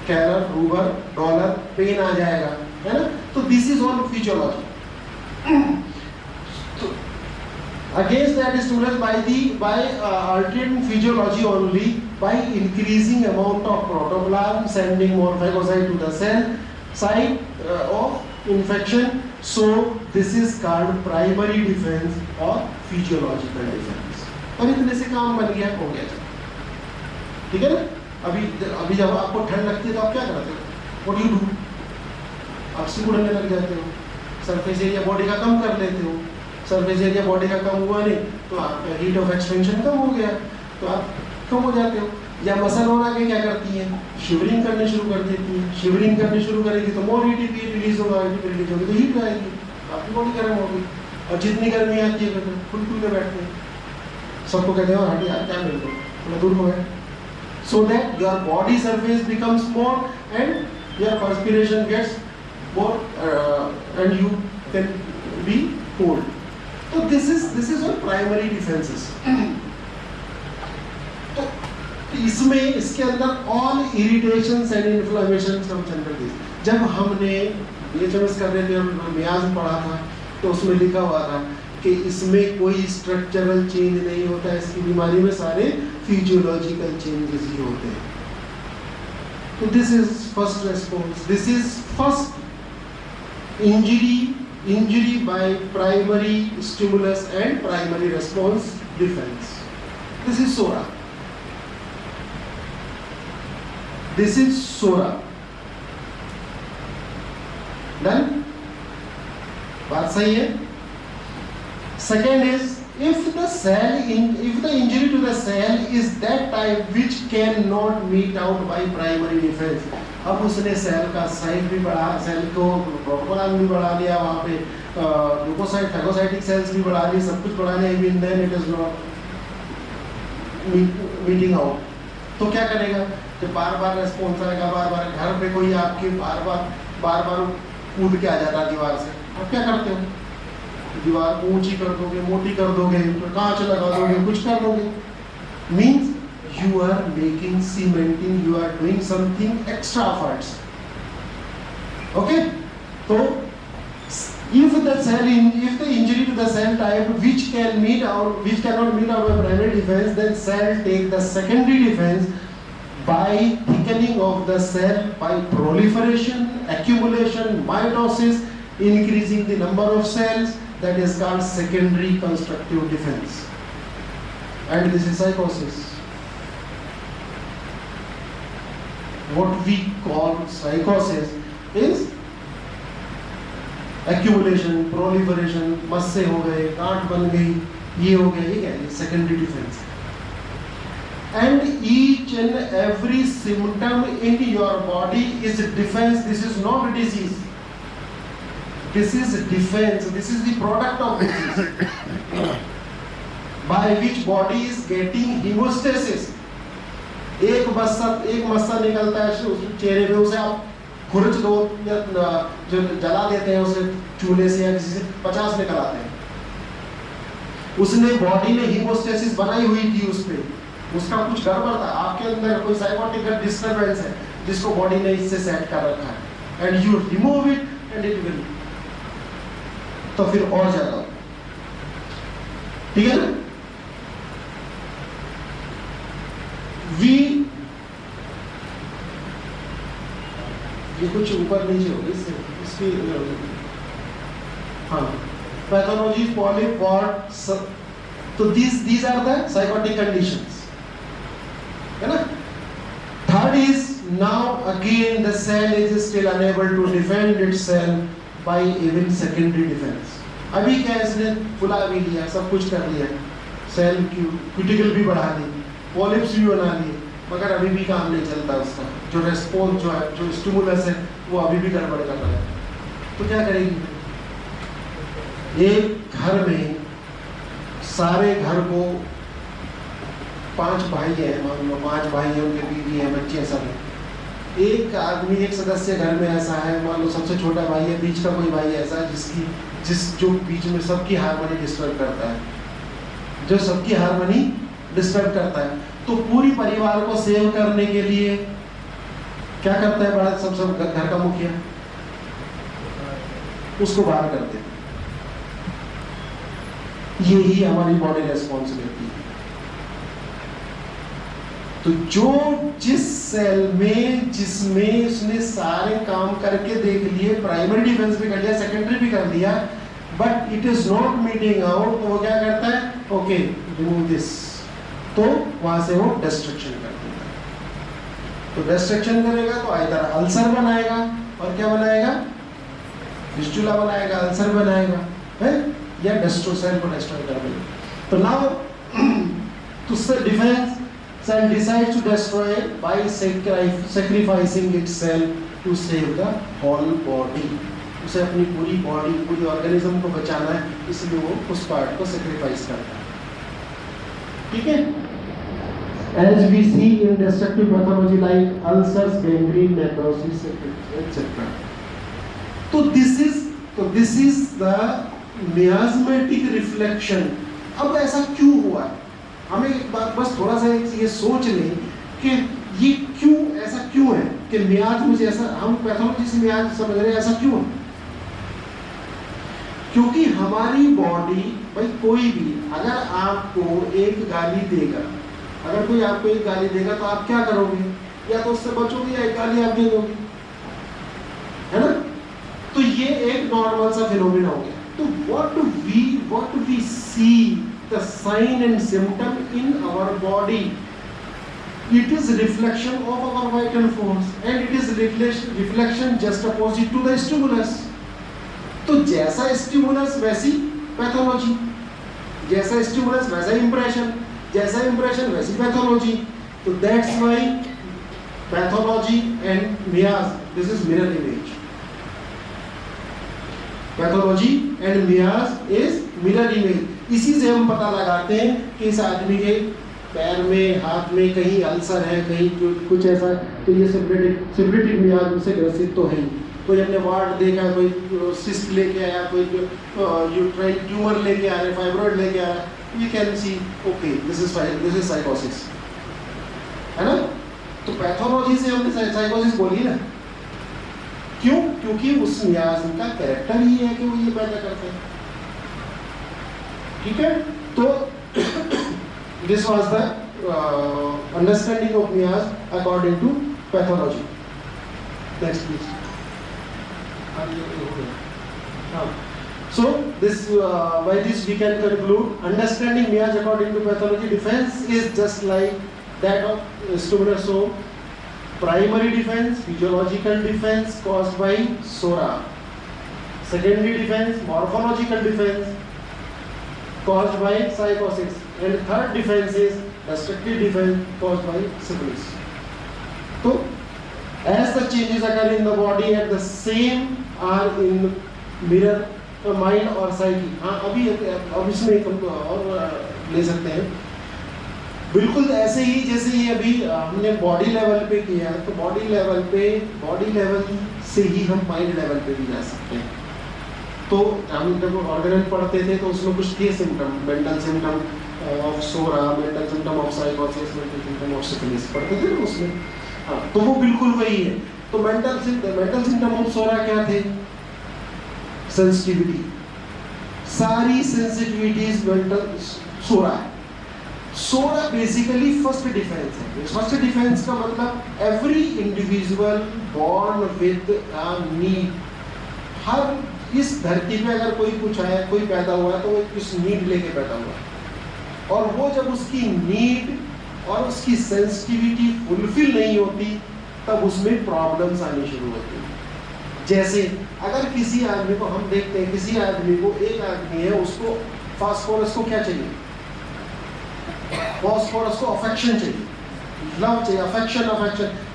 कैरर, रूबर, डॉलर, पेन आ जाएगा, है ना। तो दिस इज ऑल फिजियोलॉजी। तो against that stimulus by altering physiology only, by increasing amount of protoplasm, sending more phagocyte to the cell site of infection. So this is called primary defense or physiological defense. और इतने से काम बन गया, हो गया, ठीक है ना। अभी जब आपको ठंड लगती है तो आप क्या करते हो? What do you do? आप सिकुड़ने लग जाते हो, सरफेस एरिया बॉडी का कम कर लेते हो। सरफेस एरिया बॉडी का कम हुआ नहीं तो आपका हीट ऑफ एक्सपेंशन कम हो गया, तो आप कम हो जाते हो। या मसल और आगे क्या करती है, शिवरिंग करने शुरू कर देती है। शिवरिंग करनी शुरू करेगी तो मोर एटीपी रिलीज होगा, एटीपी रिलीज होगी तो हीट आएगी, आपकी बॉडी गर्म होगी। और जितनी गर्मी आती है तो खुल खुल के बैठते हैं, सबको कहते हो हटी यार क्या मिल गया, थोड़ा दूर हो गए, so that your body surface becomes more and your perspiration gets more and you can be cold. So this is all primary defenses. तो इसमें इसके अंदर all irritations and inflammations come under this. जब हमने BHMS कर रहे थे और मियाज पढ़ा था तो उसमें लिखा हुआ था कि इसमें कोई स्ट्रक्चरल चेंज नहीं होता है, इसकी बीमारी में सारे फिजियोलॉजिकल चेंजेस ही होते हैं। तो this is first response, this is first injury by primary stimulus and primary response defence. This is psora, this is psora. Done, बात सही है। Second is if the injury to the cell is that type which cannot meet out by primary defense. अब उसने cell का size भी बढ़ा, cell को protocol भी बढ़ा लिया, वहाँ पे ल्यूकोसाइट फैगोसाइटिक सेल्स भी बढ़ा लिए, सब कुछ बढ़ा लिया, even then it is not meeting out. तो क्या करेगा कि बार बार रेस्पॉन्स आएगा, बार बार घर पे कोई आपके बार बार कूद के आ जाता है दीवार से, आप क्या करते हो, दीवार को ऊंची कर दोगे, मोटी कर दोगे, कांच लगा दोगे, कुछ कर दोगे। Means you are making cementing, you are doing something extra efforts. Okay, तो if the injury to the cell type which cannot meet out by primary defense, then cell take the secondary defense by thickening of the cell by proliferation, accumulation, mitosis, increasing the number of cells. That is called secondary constructive defense, and this is psychosis. What we call psychosis is accumulation, proliferation, मस्से हो गए, गांठ बन गई, ये हो गया, ये क्या है, secondary defense. And each and every symptom in your body is defense. This is not a disease. This is defense. This is the product of disease, by which body is getting hemostasis. एक मस्सा निकलता है चेहरे पे, उसे आप खुरच दो या जो जला देते हैं उसे चूल्हे से या किसी से, 50 निकल आते हैं। उसने बॉडी में हीमोस्टेसिस बनाई हुई थी, उस पे उसका कुछ गड़बड़ था, आपके अंदर कोई साइकोटिक डिस्टर्बेंस है जिसको बॉडी ने इससे सेट कर रखा है, and you remove it and it will, तो फिर और ज्यादा, ठीक है ना। ये कुछ ऊपर नीचे होगी इसकी, हाँ, पैथोलॉजी पॉलिप पॉट, तो these are the psychotic conditions, है ना। Third is now again the cell is still unable to defend itself by even secondary defense. अभी क्या, इसने फुला भी लिया, सब कुछ कर लिया, सेल क्यूटिकल भी बढ़ा ली, पॉलिप्स भी बना लिए, मगर अभी भी काम नहीं चलता उसका, जो रेस्पॉन्स जो है, जो स्टिमुलस है वो अभी भी गड़बड़ कर रहा है। तो क्या करेगी, एक घर में सारे घर को 5 भाई हैं, मान लो 5 भाई हैं, उनके बीवी हैं, बच्चे सब हैं, एक आदमी, एक सदस्य घर में ऐसा है, मान लो सबसे छोटा भाई है, बीच का कोई भाई ऐसा है जो बीच में सबकी हार्मनी डिस्टर्ब करता है, जो सबकी हार्मनी डिस्टर्ब करता है, तो पूरी परिवार को सेव करने के लिए क्या करता है बड़ा सब घर का मुखिया, उसको बाहर करते हैं। यही हमारी बॉडी रेस्पॉन्सिबिलिटी है। तो जो जिस सेल में जिसमें उसने सारे काम करके देख लिए, प्राइमरी डिफेंस भी कर लिया, सेकेंडरी भी कर लिया, but it is not meeting out, तो वो क्या करता है, ओके रिमूव दिस, तो वहां से वो डिस्ट्रक्शन कर देता है। तो डिस्ट्रक्शन करेगा तो इधर अल्सर बनाएगा, और क्या बनाएगा, फिस्टुला बनाएगा, अल्सर बनाएगा, है, या सेल को डिस्ट्रॉय कर देगा। तो now to defense cell decides to destroy by sacrificing itself to save the whole body. उसे अपनी पूरी बॉडी, पूरी ऑर्गेनिज्म को बचाना है, इसलिए वो उस पार्ट को सेक्रीफाइस करता है। ठीक है? As we see in destructive pathology like ulcers, gangrene, necrosis, etc. तो this is the miasmatic reflection. अब ऐसा क्यों हुआ है? हमें एक बात बस थोड़ा सा ये सोच लें कि ये क्यों, ऐसा क्यों है कि मियाज, जैसा हम पैथोलॉजी से मियाज समझ रहे हैं, ऐसा क्यों है? क्योंकि हमारी बॉडी, भाई कोई भी अगर आपको एक गाली देगा, अगर कोई आपको एक गाली देगा तो आप क्या करोगे? या तो उससे बचोगे या एक गाली आप दे दोगे, है ना? तो ये एक नॉर्मल सा फिनोमेना हो गया। तो what we see the sign and symptom in our body, it is reflection of our vital force and it is reflection just opposite to the stimulus. तो जैसा स्टिमुलस वैसी पैथोलॉजी, जैसा स्टिमुलस वैसा impression, जैसा impression वैसी pathology. तो that's why pathology and miasm, this is mirror image. Pathology and miasm is mirror image. इसी से हम पता लगाते हैं कि इस आदमी के पैर में, हाथ में कहीं अल्सर है, कहीं कुछ ऐसा, तो ये सिफिलिटिक मियाज से ग्रसित तो है ही। कोई हमने वार्ड देखा, कोई सिस्ट लेके आया, कोई यूट्राइन ट्यूमर लेके आ रहा है, फाइब्रॉइड लेके आ रहा है, we can see okay this is sycosis, है ना? तो पैथोलॉजी से हमने साइकोसिस बोली ना, क्यों? क्योंकि उस मियाज़ का कैरेक्टर ही है कि वो ये पैदा करते हैं। ठीक है? तो this was the understanding of miasm according to pathology. Next please. So this by this we can conclude understanding miasm according to pathology. Defense is just like that of stimulus. So primary defense, physiological defense caused by SORA. Secondary defense, morphological defense caused by psychosis. And third defense is destructive defense caused by syphilis. So as the changes occur in the body at the same are in mirror mind और psyche. हाँ, अभी अब इसमें एक हम और ले सकते हैं, बिल्कुल ऐसे ही जैसे ये अभी हमने बॉडी लेवल पे किया, तो बॉडी लेवल से ही हम माइंड लेवल पे भी जा सकते हैं। तो हम जब ऑर्गेनल पढ़ते थे तो उसमें कुछ थे symptom, mental symptom of psora, mental symptom of sycosis, mental symptom of syphilis पढ़ते थे ना उसमें। हाँ, तो वो बिल्कुल वही है। तो मेंटल सिम्टम ऑफ सोरा क्या थे? सेंसिटिविटी, सारी सेंसिटिविटीज मेंटल सोरा है। सोरा बेसिकली फर्स्ट डिफेंस है। फर्स्ट डिफेंस का मतलब every individual born with a need. हर इस धरती पे अगर कोई कुछ आया, कोई पैदा हुआ है तो वो इस नीड लेके पैदा हुआ है, और वो जब उसकी नीड और उसकी सेंसिटिविटी फुलफिल नहीं होती तब उसमें प्रॉब्लम्स आनी शुरू होती हैं। जैसे अगर किसी आदमी को हम देखते हैं, किसी आदमी को, एक आदमी है उसको फास्फोरस को क्या चाहिए? फास्फोरस को अफेक्शन चाहिए, लव चाहिए, अफेक्शन।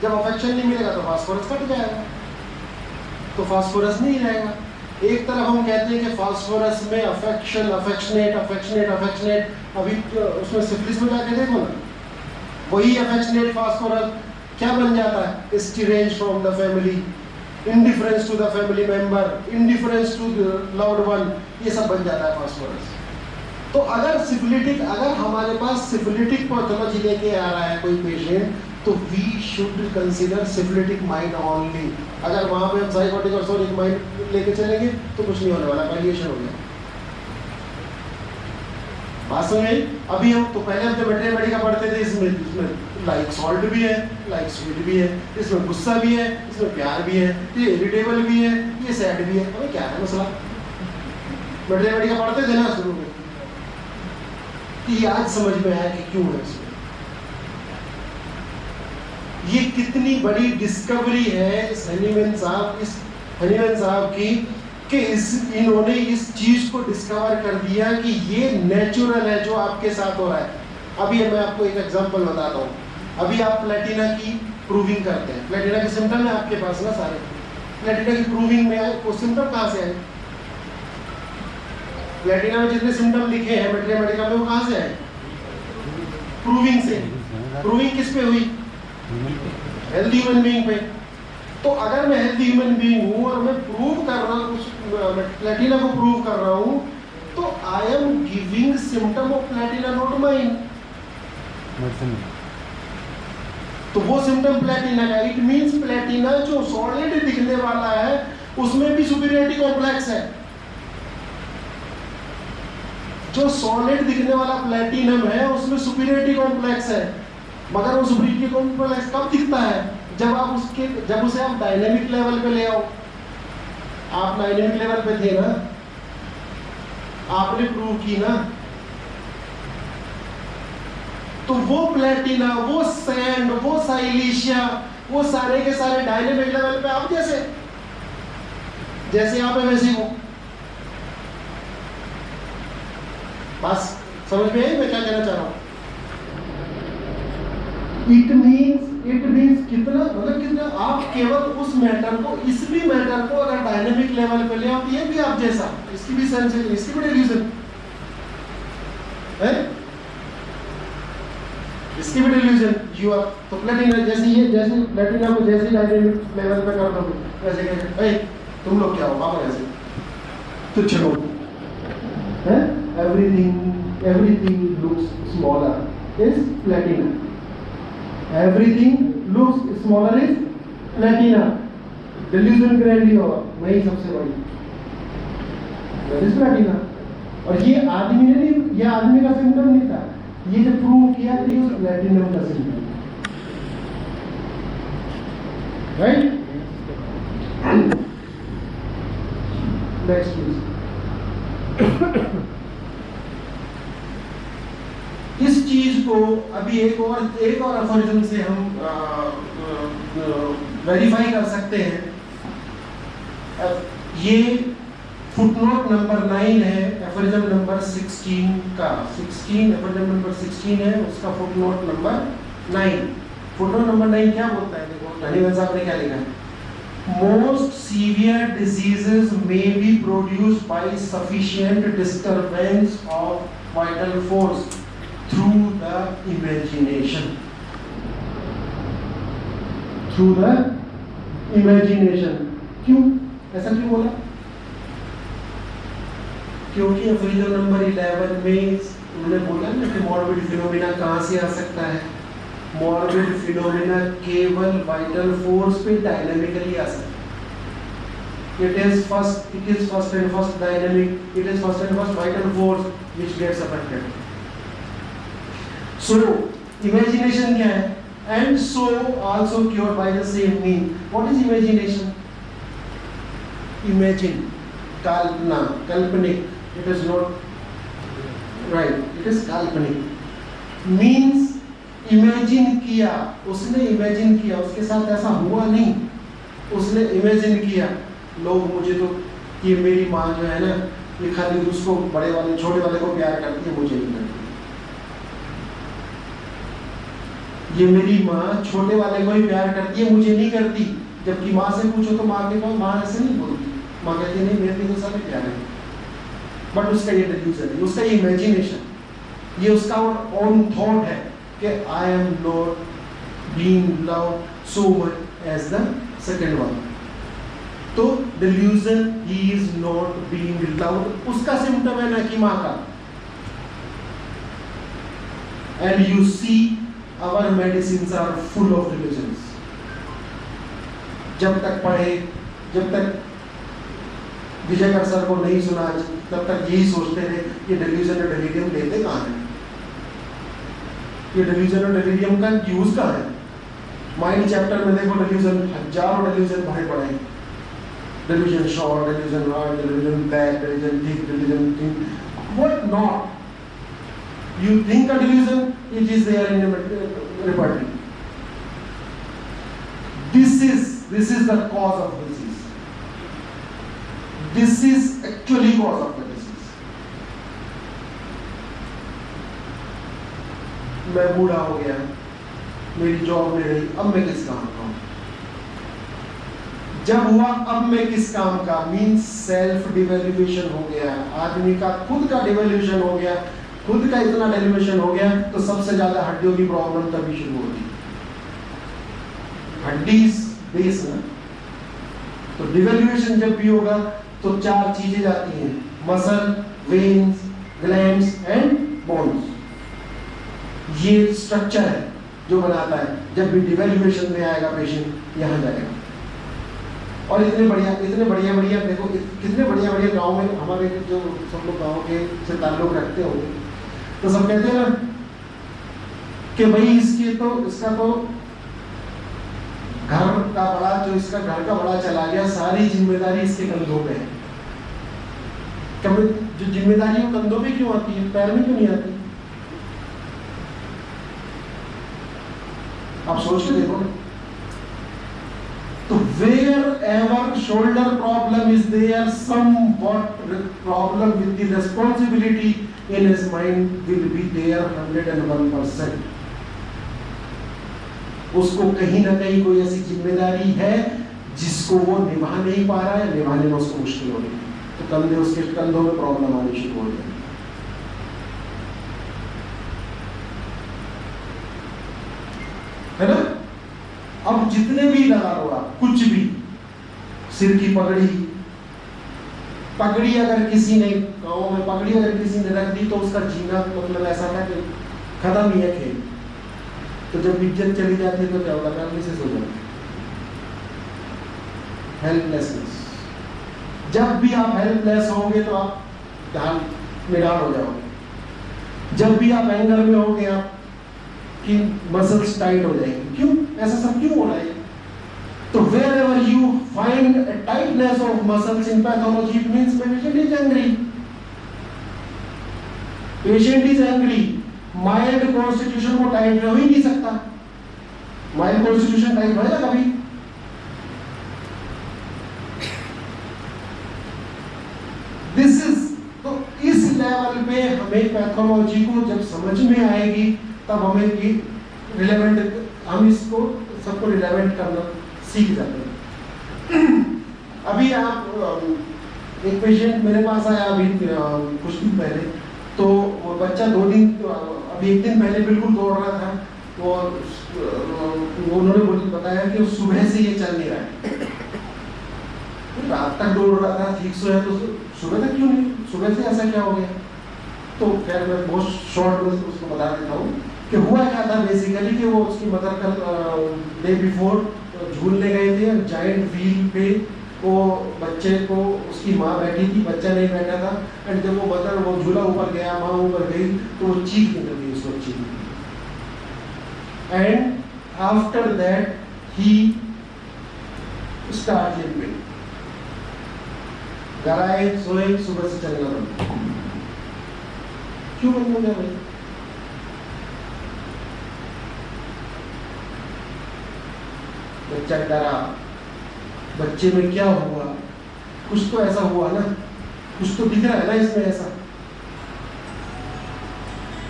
जब अफेक्शन नहीं मिलेगा तो फास्फोरस कट जाएगा, तो फास्फोरस नहीं रहेगा। एक तरफ हम कहते हैं कि फास्फोरस में अफेक्शन, अफेक्शनेट। अभी उसमें सिफिलिस में जाके देखो ना, वही अफेक्शनेट फास्फोरस क्या बन जाता है? Estrange from the family, indifference to the family member, indifference to the loved one, ये सब बन जाता है फास्फोरस। तो अगर हमारे पास सिफिलिटिक पैथोलॉजी लेके आ रहा है कोई पेशेंट, तो we should consider syphilitic mind only. अगर वहां पे हम साइकोटिक और सोरिक माइंड लेके चलेंगे तो कुछ नहीं होने वाला, पैलिएशन हो गया। बात समझ? अभी हम तो पहले हम जब वेटरनरी मेडिकल पढ़ते थे, इसमें लाइक सॉल्ट भी है, लाइक स्वीट भी है, इसमें गुस्सा भी है, इसमें प्यार भी है, ये इरिटेबल भी है, ये सैड भी है। अबे क्या है मसला? वेटरनरी मेडिकल पढ़ते थे ना शुरू में, कि आज समझ में आया कि क्यों है इसमें। ये कितनी बड़ी डिस्कवरी है इस हनीमैन साहब की, कि इन्होंने इस चीज को डिस्कवर कर दिया कि ये नेचुरल है जो आपके साथ हो रहा है। अभी मैं आपको एक एग्जांपल बताता हूँ। अभी आप प्लेटिना की प्रूविंग करते हैं, प्लेटिना के सिम्टम है आपके पास ना सारे। प्लेटिना की प्रूविंग में आए वो सिम्टम कहाँ से आए? प्लेटिना में जितने सिम्टम लिखे हैं मैथमेटिका में वो कहाँ से आए? प्रूविंग से। प्रूविंग किस पे हुई? हेल्दी ह्यूमन बीइंग पे। तो अगर मैं हेल्दी ह्यूमन बीइंग हूँ और मैं प्रूव कर रहा हूँ, प्लेटिना को प्रूव कर रहा हूँ, तो I am giving symptom of Platina not mine. तो वो सिम्टम प्लेटिना का, इट मींस प्लेटिना जो सॉलिड दिखने वाला है उसमें भी सुपीरियरिटी कॉम्प्लेक्स है। जो सॉलिड दिखने वाला प्लेटिनम है उसमें सुपीरियरिटी कॉम्प्लेक्स है, मगर वो सुपीरियरिटी कॉम्प्लेक्स कब दिखता है? जब उसे आप डायनेमिक लेवल पे ले आओ। आप डायनेमिक लेवल पे थे ना, आपने प्रूव की ना, तो वो प्लेटिना, वो सैंड, वो साइलिशिया, वो सारे के सारे डायनेमिक लेवल पे आप जैसे आप है वैसे हो। बस समझ में आई मैं क्या कहना चाह रहा हूं? इट मीन्स कितना, मतलब कितना आप केवल उस मैटर को, इस भी मैटर को अगर डायनेमिक लेवल पे ले आओ तो ये भी आप जैसा, इसकी भी सेंस है, इसकी भी डिल्यूजन है, इसकी भी डिल्यूजन यू आर। तो प्लेटिना जैसे प्लेटिना को जैसे डायनेमिक लेवल पे कर दो वैसे कहते हैं तुम लोग क्या हो पापा ऐसे तो चलो है। everything looks smaller is platina. Everything looks smaller is platina. Delusion grandeur वही सबसे बड़ी, that is platina. और ये आदमी ने नहीं, ये आदमी का सिम्टम नहीं था, ये जो प्रूव किया था ये प्लेटिनम का सिम्टम, राइट? Next please. इस चीज को अभी एक और अफोरिज्म से हम वेरीफाई कर सकते हैं। ये फुटनोट नंबर 9 है एफोरिज्म नंबर 16 का। 16 एफोरिज्म नंबर 16 है, उसका फुटनोट नंबर 9। फुटनोट नंबर 9 क्या बोलता है? देखो धनीवंत साहब ने क्या लिखा है? Most severe diseases may be produced by sufficient disturbance of vital force through the imagination. Through the imagination. क्यों? ऐसा क्यों बोला? क्योंकि एफोरिज्म नंबर 11 में उन्होंने बोला ना कि मॉर्बिड फिनोमिना कहाँ से आ सकता है? मॉर्बिड फिनोमिना केवल वाइटल फोर्स पे डायनामिकली आ सकता है। It is first and first dynamic, it is first and first vital force which gets affected. So imagination क्या है? And so also cured by the same means. What is imagination? Imagine, kalpana, kalpanik. It is not right. It is kalpanik. Means imagine किया, उसने imagine किया, उसके साथ ऐसा हुआ नहीं, उसने इमेजिन किया। लोग मुझे तो, ये मेरी माँ जो है ना, ये खाली उसको बड़े वाले छोटे वाले को प्यार करती है, मुझे नहीं करती। ये मेरी माँ छोटे वाले को ही प्यार करती है, मुझे नहीं करती। जबकि माँ से पूछो तो माँ के पास माँ ऐसे नहीं बोलती, माँ कहती नहीं मेरे लिए तो सभी प्यार है। बट उसका ये डिल्यूजन है, उसका ये इमेजिनेशन, ये उसका ओन थॉट है कि I am not being loved so much as the second one. तो delusion, he is not being loved, उसका सिम्टम है ना कि माँ का। And you see our medicines are full of delusions. जब तक पढ़े, जब तक विजयकर सर को नहीं सुना, तब तक यही सोचते थे कि डिल्यूजन और डिलीरियम लेते कहाँ हैं, ये डिल्यूजन और डिलीरियम का यूज कहाँ है? माइंड चैप्टर में देखो डिल्यूजन, हजारों डिल्यूजन भरे पड़े हैं। Delusion short, delusion hard, delusion back, delusion thick, delusion thin, what not. You think a delusion, it is there in the repertory. This is the cause of disease. This is actually cause of the disease. मैं बूढ़ा हो गया, मेरी job नहीं रही, अब मैं किस काम का हूं? जब हुआ अब मैं किस काम का, मीन्स सेल्फ डिवेल्यूएशन हो गया, आदमी का खुद का डिवेल्यूएशन हो गया, खुद का इतना डेलिवेशन हो गया, तो सबसे ज्यादा हड्डियों की प्रॉब्लम तभी शुरू होती है। हड्डी बेस ना, तो डिवेल्यूएशन जब भी होगा तो चार चीजें जाती हैं, muscle, veins, glands and bones. ये स्ट्रक्चर है जो बनाता है, जब भी डिवेल्यूएशन में आएगा पेशेंट यहां जाएगा। और इतने बढ़िया देखो, कितने बढ़िया गांव में हमारे जो सब लोग गांव के से ताल्लुक रखते होंगे, तो सब कहते हैं ना कि भाई इसका तो घर का बड़ा, जो इसका घर का बड़ा चला गया, सारी जिम्मेदारी इसके कंधों पे है। कभी जो जिम्मेदारी वो कंधों पे क्यों आती है, पैर में क्यों नहीं आती? आप सोच के देखो ना। तो wherever shoulder problem is there, somewhat problem with the responsibility in his mind will be there 101%. उसको कहीं ना कहीं कोई ऐसी जिम्मेदारी है जिसको वो निभा नहीं पा रहा है, निभाने में उसको मुश्किल हो रही है, तो उसके कंधों में प्रॉब्लम आनी शुरू हो जाएगी। है ना? अब जितने भी लगा लो आप, कुछ भी, सिर की पगड़ी अगर किसी ने, गाँव में पगड़ी अगर किसी ने रख दी तो उसका जीना मतलब ऐसा था कि खत्म ही है खेल। तो जब इज्जत चली जाती है तो क्या होगा, पैरालिसिस हो जाता है, हेल्पलेसनेस। जब भी आप हेल्पलेस होंगे तो आप निडाल हो जाओगे। जब भी आप एंगर में होंगे, आप की मसल्स टाइट हो जाएंगी। क्यों ऐसा सब क्यों हो रहा है? तो wherever you find a tightness of muscles in pathology, it means patient is angry. Patient is angry. Mild constitution को टाइट हो ही नहीं सकता। माइल्ड कॉन्स्टिट्यूशन टाइट होगा कभी? दिस इज, तो इस लेवल पे हमें पैथोलॉजी को जब समझ में आएगी तब हमें ये रिलेवेंट, हम इसको सबको रिलेवेंट करना सीख जाते हैं। अभी आप एक पेशेंट मेरे पास आया अभी कुछ दिन पहले, तो वो बच्चा अभी एक दिन पहले बिल्कुल दौड़ रहा था, तो उन्होंने बताया कि सुबह से ये चल नहीं रहा है, रात तक दौड़ रहा था, ठीक से है, तो सुबह तक क्यों नहीं, सुबह से ऐसा क्या हो गया? तो खैर मैं बहुत शॉर्ट में उसको बता देता हूँ कि हुआ क्या था। बेसिकली कि वो उसकी मदर कल डे बिफोर झूलने गए थे, जाइंट व्हील पे वो बच्चे को, उसकी माँ बैठी थी, बच्चा नहीं बैठा था, एंड जब वो झूला ऊपर गया, माँ ऊपर गई, तो वो चीख निकल गई, उसको चीख, and after that he start limping. घर आए, सोए, सुबह से चलना बंद। क्यों बंद हो गया भाई? बच्चा डरा, बच्चे में क्या हुआ, कुछ तो ऐसा हुआ ना, कुछ तो दिख रहा है ना इसमें ऐसा।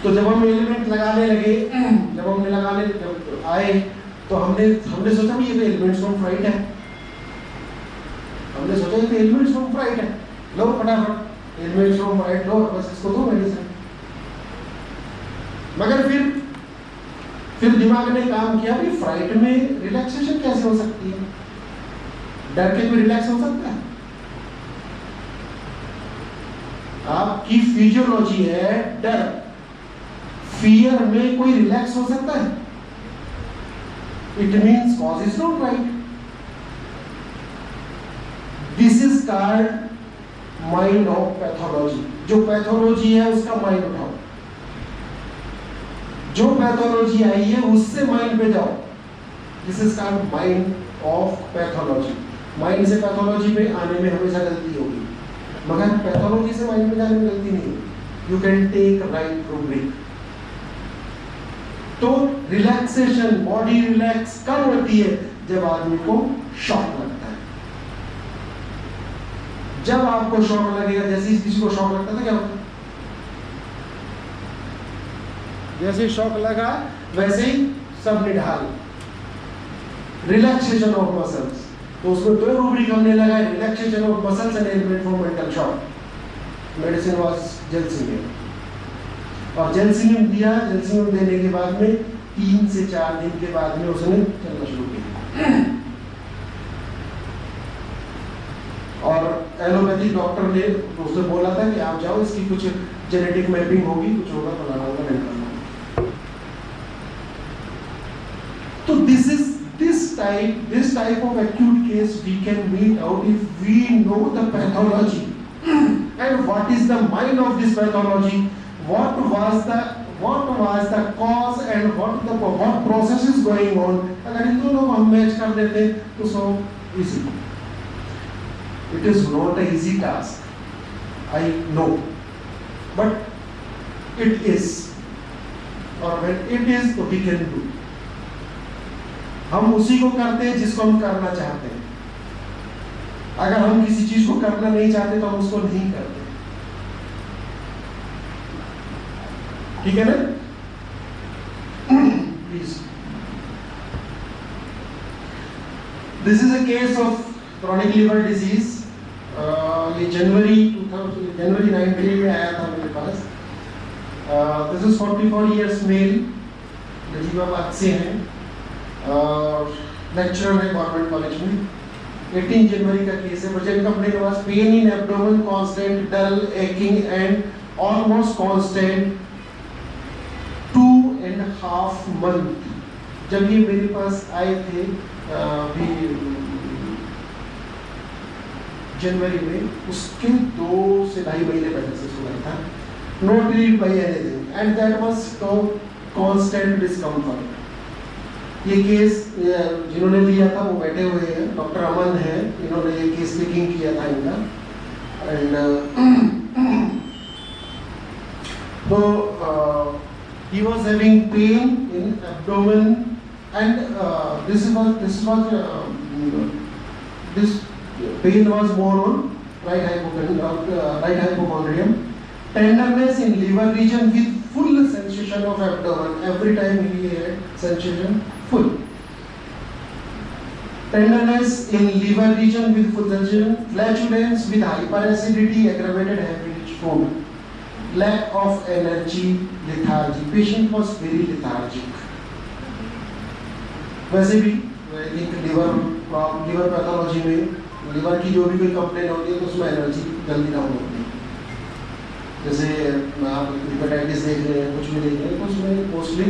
तो जब हम एलिमेंट लगाने लगे, जब आए, तो हमने सोचा भी ये एलिमेंट्स फ्रॉम फ्राइड है, हमने सोचा ये एलिमेंट्स फ्रॉम फ्राइड है, लो फटाफट एलिमेंट्स फ्रॉम फ्राइड लो, बस इसको दो मेडिसिन। मगर फिर दिमाग ने काम किया भी, फ्राइड में रिलैक्सेशन कैसे हो सकती है? डर के कोई रिलैक्स हो सकता है? आपकी फिजियोलॉजी है डर, फियर में कोई रिलैक्स हो सकता है? It means cause is not right. This is called mind of pathology. जो पैथोलॉजी है उसका माइंड उठाओ, जो पैथोलॉजी आई है उससे माइंड पे जाओ। This is called mind of pathology. Mind से पैथोलॉजी पे आने में हमेशा गलती होगी, मगर पैथोलॉजी से माइंड में जाने में गलती नहीं होगी। You can take right rubric. तो रिलैक्सेशन, बॉडी रिलैक्स कब होती है? जब आदमी को शॉक लगता है, जब आपको शॉक लगेगा, जैसे ही किसी को शॉक लगता था क्या होता? जैसे शॉक लगा वैसे ही सब निढाल, रिलैक्सेशन ऑफ मसल्स। तो उसमें दो रूब्रिक हमने लगाए, relaxation of muscles and ailment for mental shock. Medicine was gelsemium, और जेल्सिनियम दिया। जेल्सिनियम देने के बाद में 3 से 4 दिन के बाद में उसने चलना शुरू किया। और एलोपैथी डॉक्टर ने उससे बोला था कि आप जाओ, इसकी कुछ जेनेटिक मैपिंग होगी, कुछ होगा, फलाना होगा, ढिमकाना। तो this type of acute case we can meet out if we know the pathology and what is the mind of this pathology, what was the cause and what process is going on. अगर इन दोनों को हम match कर देते तो so easy. It is not an easy task, I know, but it is, or when it is, so we can do. हम उसी को करते हैं जिसको हम करना चाहते हैं। अगर हम किसी चीज को करना नहीं चाहते तो हम उसको नहीं करते। ठीक है ना? Please, this is a case of chronic liver disease. ये जनवरी 19 में आया था मेरे पास। This is 44 years male, Najibabad से हैं, लेक्चरर है गवर्नमेंट कॉलेज में। 18 जनवरी का केस है। Present complaint was pain in abdomen, constant dull aching and almost constant 2.5 month. जब ये मेरे पास आए थे अभी जनवरी में, उसके 2 से 2.5 महीने पहले से हुआ था। Not relieved by anything and that was constant discomfort. ये केस जिन्होंने लिया था वो बैठे हुए हैं, डॉक्टर अमन है, इन्होंने ये केस टेकिंग किया था इनका। एंड तो he was having pain in abdomen and this pain was more on right hypochondrium, tenderness in liver region with full sensation of abdomen. Every time he had sensation full tenderness in liver region with full sensation, flatulence with hyperacidity, aggravated hemorrhage food, lack of energy, lethargy. Patient was very lethargic. वैसे भी एक liver pathology में liver की जो भी कोई complaint होती है तो उसमें एनर्जी जल्दी डाउन होती है। जैसे आप हेपेटाइटिस देख रहे हैं, कुछ भी देख रहे हैं, तो उसमें मोस्टली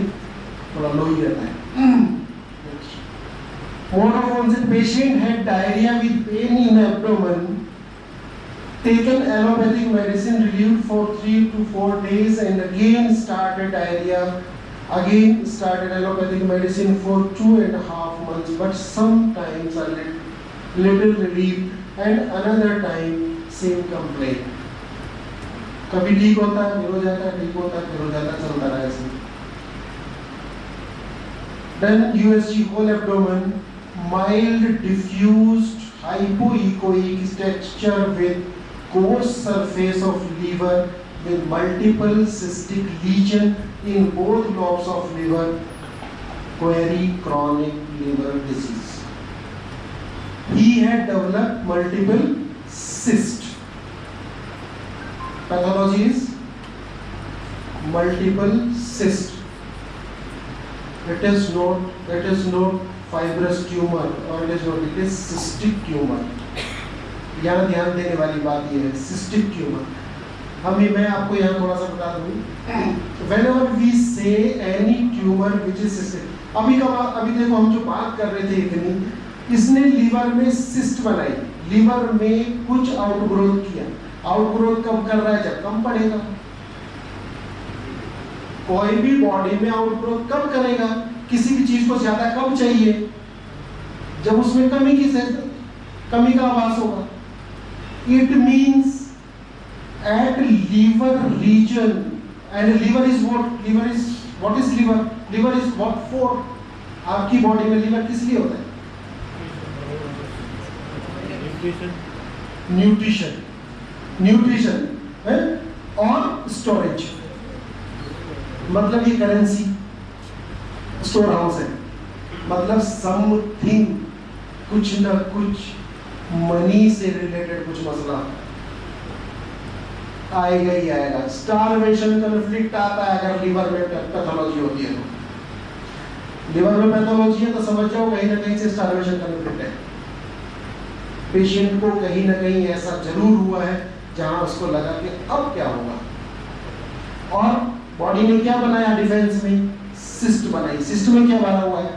थोड़ा लो ही रहता है। Mode of onset: patient had diarrhea with pain in abdomen. Taken allopathic medicine, relieved for 3 to 4 days, and again started diarrhea. Again started allopathic medicine for 2.5 months, but sometimes a little relief, and another time same complaint. कभी ठीक होता है, फिर हो जाता है, ठीक होता है, फिर हो जाता है, चलता रहा ऐसे। Then USG whole abdomen, mild diffused hypoechoic texture with coarse surface of liver with multiple cystic lesion in both lobes of liver, query chronic liver disease. He had developed multiple cysts. Pathology is multiple cyst. It is not fibrous tumor, or it is cystic tumor. यहाँ ध्यान देने वाली बात ये है, cystic tumor. मैं आपको यहाँ थोड़ा सा बता दूँ। Whenever we say any tumor which is cystic, अभी देखो हम जो बात कर रहे थे इतनी, इसने लीवर में सिस्ट बनाई, लीवर में कुछ आउटग्रोथ किया। आउटग्रोथ कब कर रहा है? जब कम पड़ेगा। कोई भी बॉडी में आउटग्रोथ कब करेगा? किसी भी चीज को ज्यादा कब चाहिए? जब उसमें कमी का आभास होगा। It means at liver region, and liver is what is liver is what for? आपकी बॉडी में लीवर किस लिए होता है? न्यूट्रिशन। न्यूट्रिशन है और स्टोरेज, मतलब ये करेंसी स्टोर हाउस है, मतलब समथिंग, कुछ ना कुछ मनी से रिलेटेड कुछ मसला आएगा ही आएगा। स्टारवेशन कन्फ्लिक्ट आता है अगर लीवर में पैथोलॉजी होती है तो। लीवर में पैथोलॉजी है तो समझ जाओ कहीं ना कहीं से स्टारवेशन कन्फ्लिक्ट है। पेशेंट को कहीं ना कहीं ऐसा जरूर हुआ है जहां उसको लगा कि अब क्या होगा, और बॉडी ने क्या बनाया, डिफेंस में सिस्ट बनाई। सिस्ट में क्या भरा हुआ है,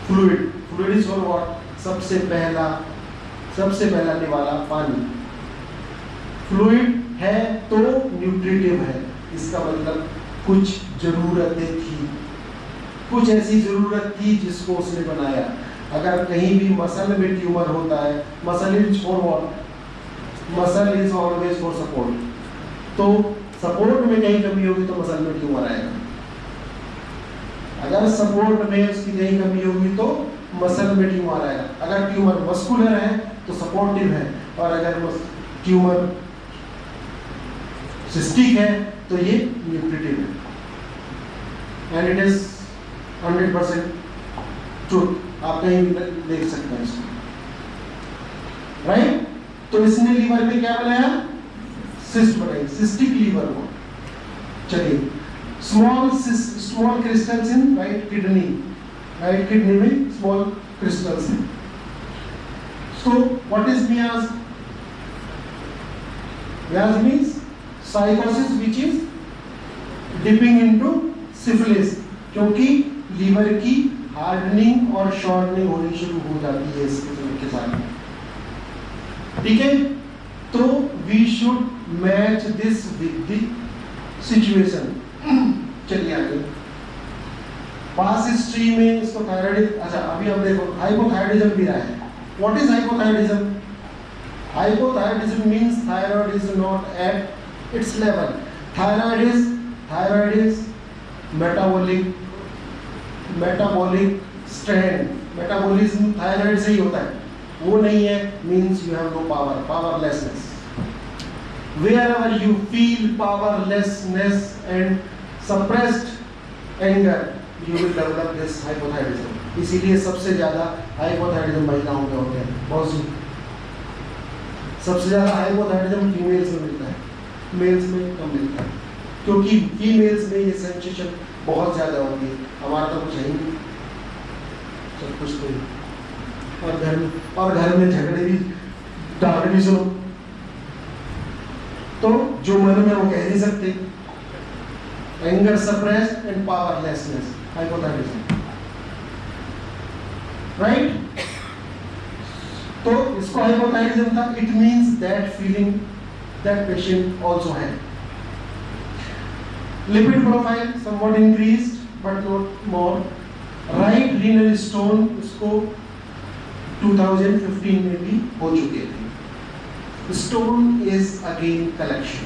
fluid. Fluid is for what, सबसे पहला निवाला पानी। फ्लूइड है तो न्यूट्रिटिव है, इसका मतलब कुछ जरूरतें थी, कुछ ऐसी जरूरत थी जिसको उसने बनाया। अगर कहीं भी मसल में ट्यूमर होता है, muscle is for what, muscle is always for support, तो सपोर्ट में कहीं कमी होगी तो मसल में ट्यूमर आएगा। अगर सपोर्ट में उसकी कहीं कमी होगी तो मसल में ट्यूमर आएगा। अगर ट्यूमर मस्कुलर है तो सपोर्टिव है, और अगर ट्यूमर सिस्टिक है तो ये न्यूट्रिटिव है। एंड इट इज 100% ट्रूथ, आप कहीं भी देख सकते हैं इसको, राइट। तो इसने लीवर में क्या बनाया, सिस्ट बनाई, सिस्टिक लीवर को। चलिए, small crystals in right kidney में स्मॉल क्रिस्टल्स हैं। So what is miasm? Miasm means sycosis which is dipping into syphilis, क्योंकि लीवर की हार्डनिंग और शॉर्टनिंग होनी शुरू हो जाती है इसके के साथ, ठीक है। तो we should match this with the situation. चलिए आगे, पास हिस्ट्री में इसको थायराइड, अच्छा अभी हम देखो हाइपोथायराइडिज्म भी रहा है। What is hypothyroidism? Hypothyroidism means thyroid is not at its level. Thyroid is metabolic strength, metabolism thyroid से ही होता है, वो नहीं है, means you have no power, powerlessness. Wherever you feel powerlessness and suppressed anger, you will develop this hypothyroidism. इसीलिए सबसे ज्यादा हाइपोथायराइडिज्म महिलाओं में होते हैं, बहुत सी। सबसे ज्यादा हाइपोथायराइडिज्म फीमेल्स में मिलता है, मेल्स में कम मिलता है, क्योंकि फीमेल्स में ये सेंसेशन बहुत ज्यादा होती है। हमारा तो कुछ है ही नहीं, सब कुछ तो ही। और घर में झगड़े भी, डांट भी सुनो, तो जो मन में वो कह नहीं सकते। Anger suppressed and powerlessness, hypothyroidism, right. तो इसको हाइपोथायराइडिज्म था। It means that feeling that patient also है। Lipid profile somewhat increased but not more. Right renal stone, इसको 2015 में भी हो चुके थे। Stone is again collection.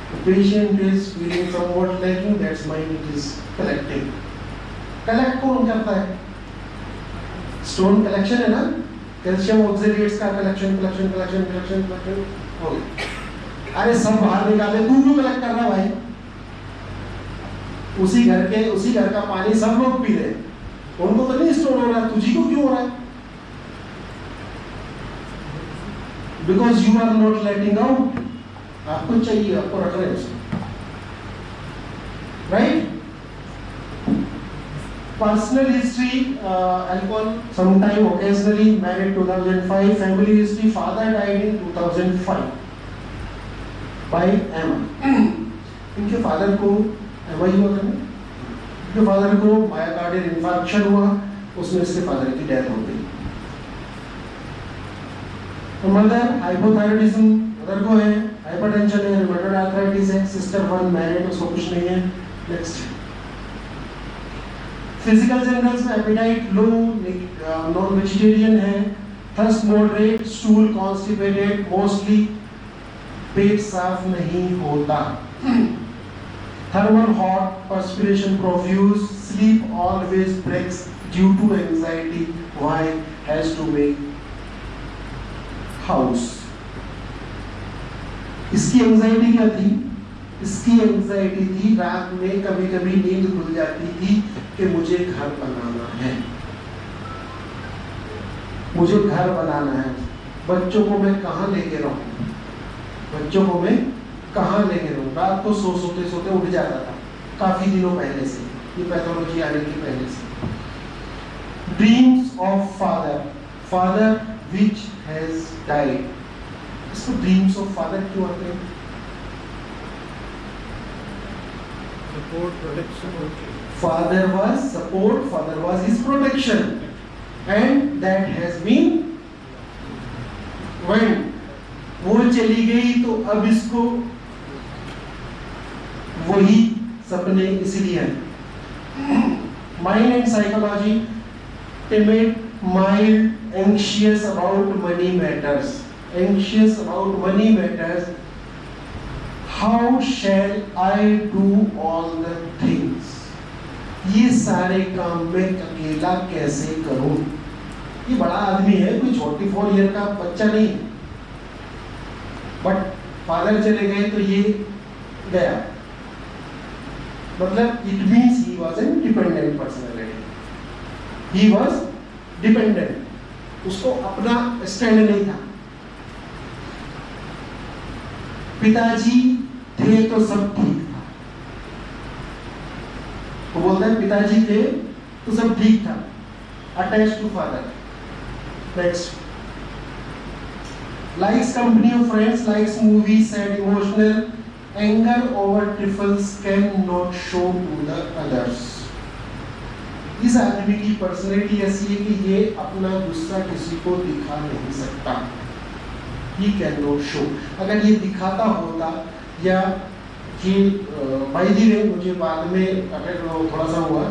The patient is feeling somewhat lacking, that's why it is collecting. Collect कौन करता है? Stone collection है ना? कैल्शियम ऑक्सलेट्स का collection हो गया। अरे सब बाहर निकाले, तू क्यों कलेक्ट कर रहा भाई? उसी घर का पानी सब लोग पी रहे, उनको तो नहीं स्टोन हो रहा, तुझी को क्यों हो रहा है? Because you are not letting out. आपको चाहिए, आपको रख रहे हैं उसको, right? Personal history, alcohol, sometime occasionally, married 2005. Family history, father died in 2005 by MI. इनके फादर को MI हुआ था, इनके फादर को मायोकार्डियल इंफार्क्शन हुआ, उसमें इसके फादर की डेथ हो गई। मदर हाइपोथायराइडिज्म मदर को है, हाइपरटेंशन है, रूमेटॉइड आर्थराइटिस है, सिस्टर 1 मैरिड, उसको कुछ नहीं है। नेक्स्ट, फिजिकल जनरल्स में एपेटाइट लो, नॉन वेजिटेरियन है, thirst moderate, stool constipated, mostly पेट साफ नहीं होता, thermal hot, perspiration profuse, sleep always breaks due to anxiety, why has to make house. इसकी एंजाइटी क्या थी? इसकी एंजाइटी थी रात में कभी कभी नींद खुल जाती थी कि मुझे घर बनाना है, मुझे घर बनाना है। बच्चों को मैं कहाँ लेके रहूं, बच्चों को मैं कहाँ लेके रहूं। रात को सोते सोते उठ जाता था, काफी दिनों पहले से, ये पैथोलॉजी आने के पहले से। Dreams of father which has died. इसको ड्रीम्स ऑफ फादर क्यों आते हैं? Support, protection. Father was support, father was his protection, and that has been when वो चली गई तो अब इसको वही सपने इसलिए हैं। Mind and psychology, timid, mild, anxious about money matters, anxious about money matters. How shall I do all the things? ये सारे काम मैं अकेला कैसे करूं? ये बड़ा आदमी है, कोई 44 ईयर का बच्चा नहीं, बट फादर चले गए तो ये गया। मतलब it means he was an dependent personality, he was dependent, उसको अपना स्टैंड नहीं था। पिताजी थे तो सब ठीक था, वो बोलता है पिताजी थे तो सब ठीक था, attach to father. Next, likes company of friends, likes movies, sad, emotional, anger over trifles cannot show to the others. इस आदमी की पर्सनैलिटी ऐसी है कि ये अपना गुस्सा किसी को दिखा नहीं सकता, he cannot show। अगर ये दिखाता होता या ये बाय द वे मुझे बाद में अटैक थोड़ा सा हुआ,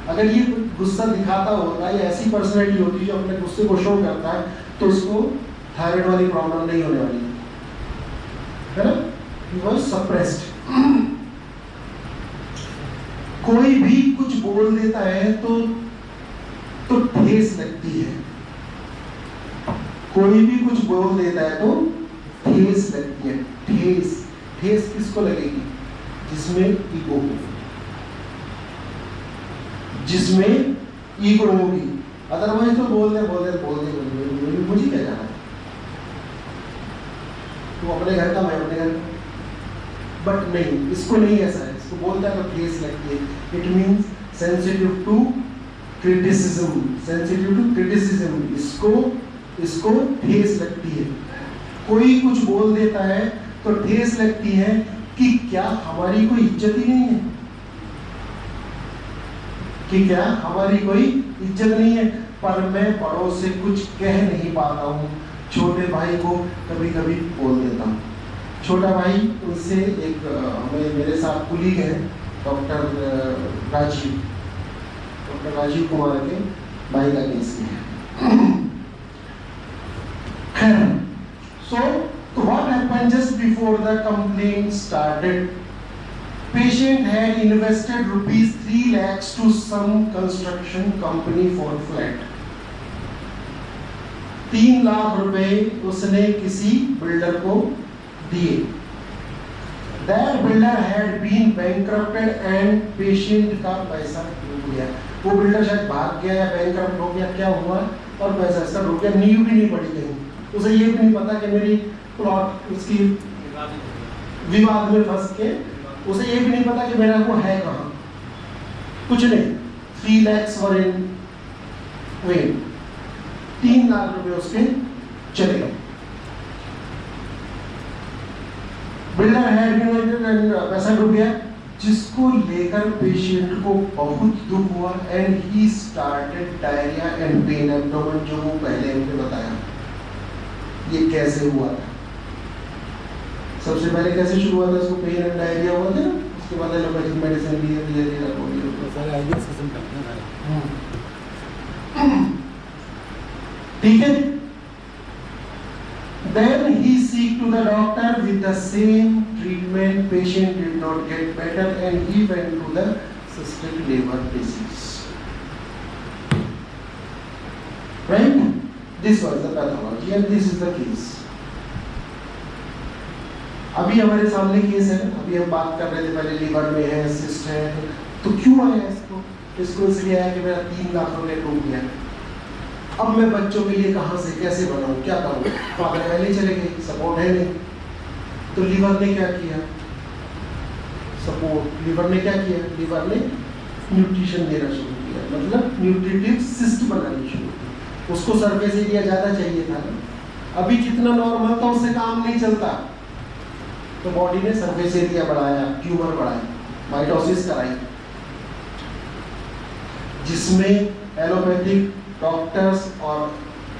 अगर ये गुस्सा दिखाता होता या ऐसी पर्सनैलिटी होती जो अपने गुस्से को शो करता है तो उसको थायराइड वाली प्रॉब्लम नहीं होने वाली है ना। He was suppressed। कोई भी कुछ बोल देता है तो ठेस लगती है, कोई भी कुछ बोल देता है तो ठेस लगती है। ठेस किसको लगेगी? जिसमें ईगो हो, जिसमें ईगो होगी। अदरवाइज तो बोल दे मुझे क्या जाना है, तू अपने घर का, मैं अपने घर का। बट नहीं, इसको नहीं ऐसा है, इसको बोलता है तो ठेस लगती है। It means sensitive to criticism, sensitive to criticism, इसको ठेस लगती है। कोई कुछ बोल देता है तो ठेस लगती है कि क्या हमारी कोई इज्जत ही नहीं है, कि क्या हमारी कोई इज्जत नहीं है। पर मैं बड़ों से कुछ कह नहीं पाता हूँ, छोटे भाई को कभी कभी बोल देता हूँ। छोटा भाई उनसे एक मेरे साथ कुलीग है डॉक्टर राजीव कुमार के भाई का केस है। So what happened just before the complaint started? Patient had invested rupees 3 lakhs to some construction company for flat। 3 lakh रुपए उसने किसी बिल्डर को दिए। That builder had been bankrupted and patient का पैसा डूब गया। वो बिल्डर शायद भाग गया या बैंकरप्ट हो गया, क्या हुआ, और पैसा इसका डूब गया। नींव भी नहीं पड़ी कहीं, उसे ये भी नहीं पता कि मेरी प्लॉट उसकी विवाद में फंस के, उसे ये भी नहीं पता कि मेरा वो है कहाँ, कुछ नहीं। 3 lakhs were in vain। 3 lakh रुपए उसके चले गए। बिल्डर हैड पैसा डूब गया, जिसको लेकर पेशेंट को बहुत दुख हुआ। And he started diarrhoea and pen abdomen, जो वो पहले हमने बताया ये कैसे हुआ था। सबसे पहले कैसे शुरू हुआ था, इसको पेन एंड डायरिया हुआ था, उसके बाद एलोपैथिक मेडिसिन लिए, धीरे-धीरे हो गया सारे आइडिया सिस्टम करते हैं। ठीक है। Then he seek to the doctor with the same treatment. Patient did not get better and he went to the cystic liver disease. Right? This was the pathology and this is the case. अभी हमारे सामने case है, अभी हम बात कर रहे थे, पहले लीवर में है, सिस्ट है, तो क्यों आया इसको इसलिए आया कि मेरा 3 लाख रुपए डूब गया। अब मैं बच्चों के लिए कहाँ से कैसे बनाऊँ, क्या करूँ, तो अगर पहले चले गए, सपोर्ट है नहीं, तो लीवर ने क्या किया, सपोर्ट, लीवर ने क्या किया, लीवर ने न्यूट्रिशन देना शुरू किया, मतलब न्यूट्रिटिव सिस्ट बनानी शुरू की। उसको सरफेस एरिया ज़्यादा चाहिए था ना, अभी जितना नॉर्मल था उससे काम नहीं चलता, तो बॉडी ने सरफेस एरिया बढ़ाया, ट्यूमर बढ़ाया, माइटोसिस कराई, जिसमें एलोपैथिक डॉक्टर्स और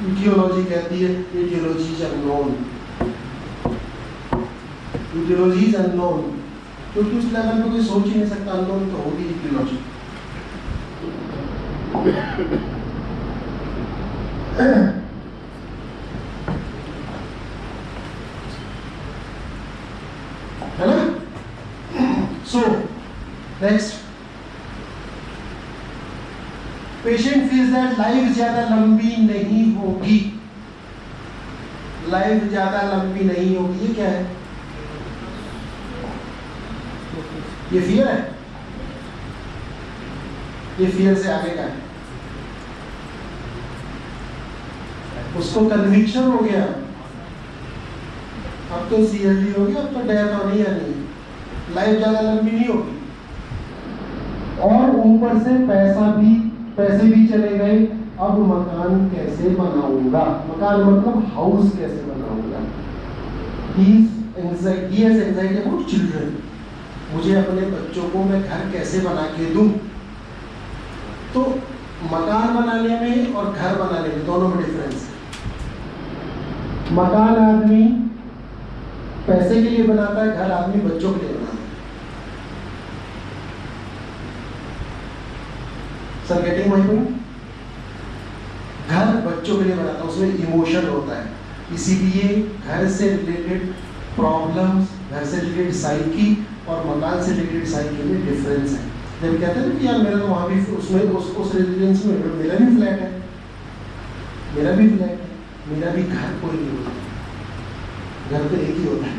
ईटियोलॉजी कहती है aetiology is unknown, aetiology is unknown, क्योंकि उस लेवल पे कोई सोच ही नहीं सकता, अननोन तो होगी ईटियोलॉजी। है ना? So next, patient feels that life ज्यादा लंबी नहीं होगी, लाइफ ज्यादा लंबी नहीं होगी, ये क्या है, ये फियर है, ये फियर से आगे का है, उसको कन्विक्शन हो गया, अब तो सीएलडी हो गया, अब तो डेथ होनी है, नहीं, लाइफ ज्यादा लंबी नहीं होगी, और ऊपर से पैसे भी चले गए, अब मकान कैसे बनाऊंगा, मकान मतलब हाउस कैसे बनाऊंगा, he has anxiety about children, मुझे अपने बच्चों को मैं घर कैसे बना के दूं, तो मकान बनाने में और घर बनाने में दोनों में डिफरेंस है। मकान आदमी पैसे के लिए बनाता है, घर आदमी बच्चों के लिए बनाता है। Sir getting my point? घर बच्चों के लिए बनाता है, उसमें इमोशन होता है, इसीलिए घर से रिलेटेड प्रॉब्लम्स, घर से रिलेटेड साइकी और मकान से रिलेटेड साइकी में डिफरेंस है। जब कहते हैं कि यार मेरा तो वहाँ भी उसमें उस रेजिडेंस में मेरा भी फ्लैट है, मेरा भी फ्लैट है, मेरा भी घर कोई नहीं होता, घर तो एक ही होता है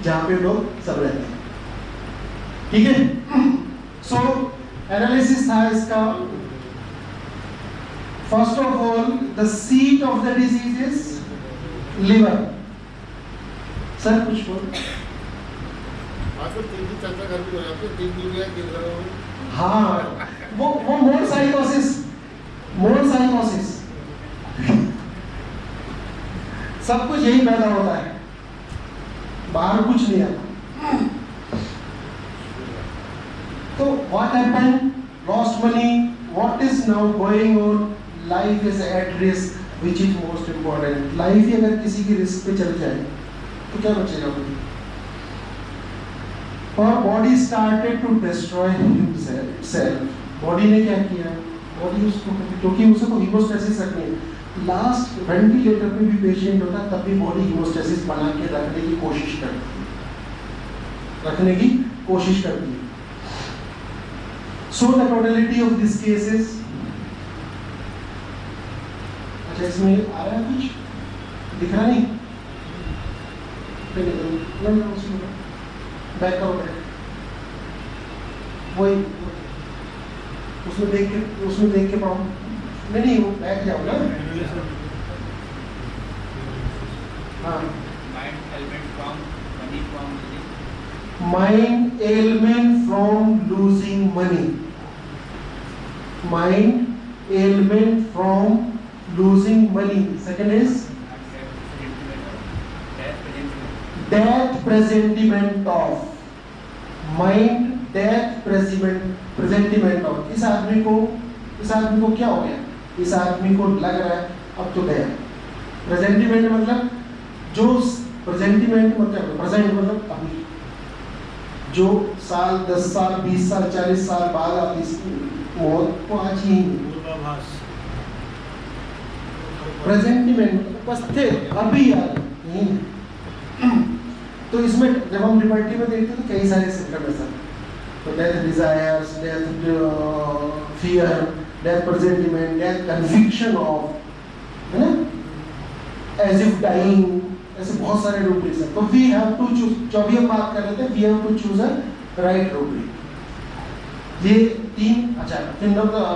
जहाँ पे लोग सब रहते हैं, ठीक है। सो एनालिसिस था इसका, first of all the seat of the disease is liver. Sir कुछ बोल, चर्चा घर भी हो जाती है, 3 दुनिया के, हाँ वो मोर साइकोसिस सब कुछ यही पैदा होता है, बाहर कुछ नहीं आता। तो what happened, lost money, what is now going on, life is at risk, which is most important. Life ही अगर किसी की रिस्क पे चल जाए तो क्या बचेगा मुझे, और body started to destroy himself. Body ने क्या किया, बॉडी उसको, क्योंकि उसे तो हीमोस्टेसिस रखनी है, लास्ट वेंटिलेटर पे भी पेशेंट होता है तब भी बॉडी हीमोस्टेसिस बना के रखने की कोशिश करती है, so the totality of this cases. अच्छा इसमें आ रहा है कुछ, दिख रहा नहीं, बैक करो, वही उसमें देख के पढ़ो, नहीं वो बैठ जाओ ना। हाँ, mind ailment from losing money, mind ailment from losing money. Second is death presentiment of mind, death presentiment of. इस आदमी को क्या हो गया, इस आदमी को लग रहा है अब तो गया। प्रेजेंटिमेंट मतलब जो, प्रेजेंटिमेंट मतलब प्रेजेंट मतलब अभी, जो साल 10 साल 20 साल 40 साल बाद आप इस मौत को आज ही, प्रेजेंटिमेंट बस थे अभी याद नहीं। तो इसमें जब हम लिबर्टी में देखते हैं तो कई सारे सिम्टम है सर, तो death desires, death fear, death presentiment, death conviction of, है ना, एज इफ डाइंग, ऐसे बहुत सारे रूब्रिक्स हैं, तो वी हैव टू चूज, जो भी हम बात कर रहे थे, we have to choose a right rubric. ये 3, अच्छा फिर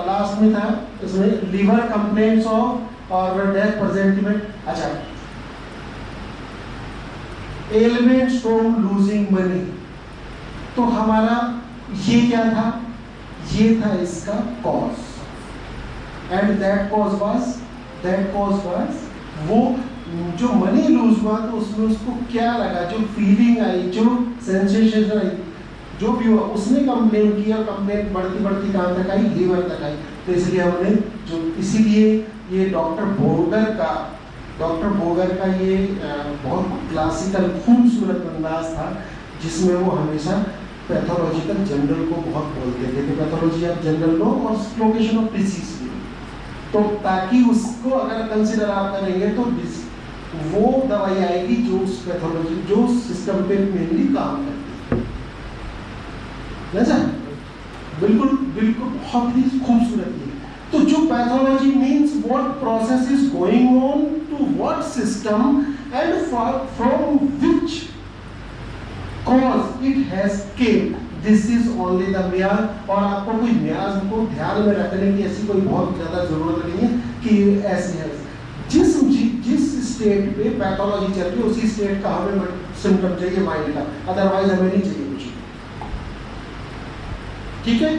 लास्ट में था इसमें लीवर कंप्लेंट्स ऑफ और डेथ प्रेजेंटमेंट। अच्छा, एलिमेंट्स फ्रॉम लूजिंग मनी, तो हमारा ये क्या था, ये था इसका cause, and that cause was वो जो मनी लूज हुआ तो उसमें उसको क्या लगा, जो फीलिंग आई, जो सेंसेशन आई, जो भी हुआ, उसने कंप्लेन किया, कंप्लेन बढ़ती बढ़ती कहाँ तक आई, लीवर तक आई। तो इसलिए हमने इसीलिए ये डॉक्टर बोगर का ये बहुत क्लासिकल खूबसूरत अंदाज था, जिसमें वो हमेशा पैथोलॉजिकल जनरल को बहुत बोलते थे, पैथोलॉजी ऑफ जनरल लो और लोकेशन ऑफ डिसीज, तो ताकि उसको अगर कंसिडर आप करेंगे तो वो दवाई आएगी जो उस पैथोलॉजी, जो सिस्टम पे मेनली काम करती है। बिल्कुल बिल्कुल बहुत ही खूबसूरत है। तो जो pathology means what process is going on to what system and from which cause it has came, this is only the miasm. और आपको कोई म्याज को ध्यान में रखने की ऐसी कोई बहुत ज्यादा जरूरत नहीं है कि ऐसे है, जिस स्टेट पे पैथोलॉजी चल रही है उसी स्टेट का हमें सिम्टम चाहिए माइंड का, अदरवाइज हमें नहीं चाहिए कुछ। ठीक है,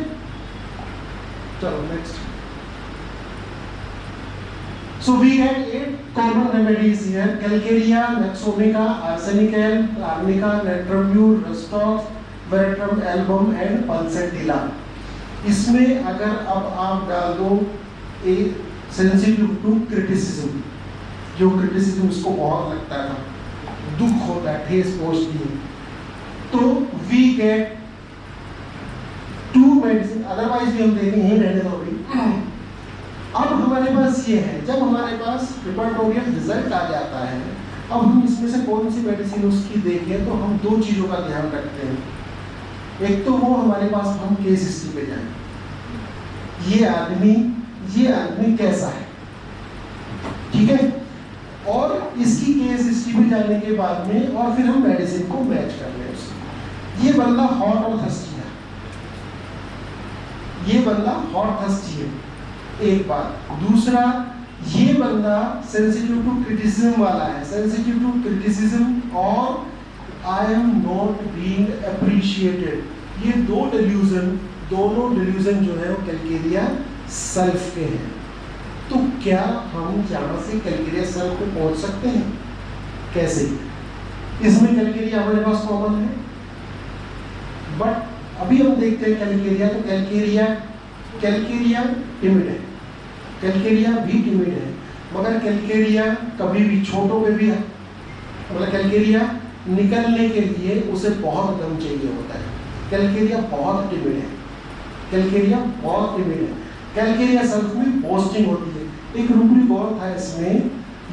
चलो next. So we had 8 common remedies here: calcarea, Maxonica, arsenicum, arnica, natramur, rustox, veratrum album and pulsatilla। इसमें अगर अब आप डाल दो ए सेंसिटिव टू क्रिटिसिज्म, जो क्रिटिसिज्म इसको बहुत लगता था, दुख होता है, ठेस पहुंचती है, तो वी गेट 2 मेडिसिन, अदरवाइज भी हम देखेंगे ही रहने दो अभी। अब हमारे पास ये है, जब हमारे पास रिपोर्टोरियल रिजल्ट आ जाता है, अब हम इसमें से कौन सी मेडिसिन उसकी देखें, तो हम 2 चीजों का ध्यान रखते हैं। एक तो वो हमारे पास हम केस हिस्ट्री पे जाएं, ये आदमी कैसा है, ठीक है, और इसकी केस हिस्ट्री पे जाने के बाद में और फिर हम मेडिसिन को मैच कर लें उससे। ये बंदा हॉट और थर्स्टी है, ये बंदा हॉट थर्स्टी है, एक बात। दूसरा, ये बंदा सेंसिटिव टू क्रिटिसिज्म वाला है, सेंसिटिव टू क्रिटिसिज्म और आई एम नॉट बीइंग अप्रिशिएटेड, ये दोनों डिल्यूजन जो है वो कैलकेरिया सेल्फ के हैं। तो क्या हम यहाँ से कैलकेरिया सेल्फ पे पहुंच सकते हैं? कैसे? इसमें कैलकेरिया हमारे पास कॉमन है, बट अभी हम देखते हैं कैलकेरिया, तो कैलकेरिया टिमिड है, कैलकेरिया भी टिमिड है, मगर कैलकेरिया कभी भी छोटों पे भी है, मतलब कैलकेरिया निकलने के लिए उसे बहुत दम चाहिए होता है। कैलकेरिया बहुत टिमिड है, कैलकेरिया सेल्फ में बोस्टिंग होती है। एक रूब्रिक और था इसमें,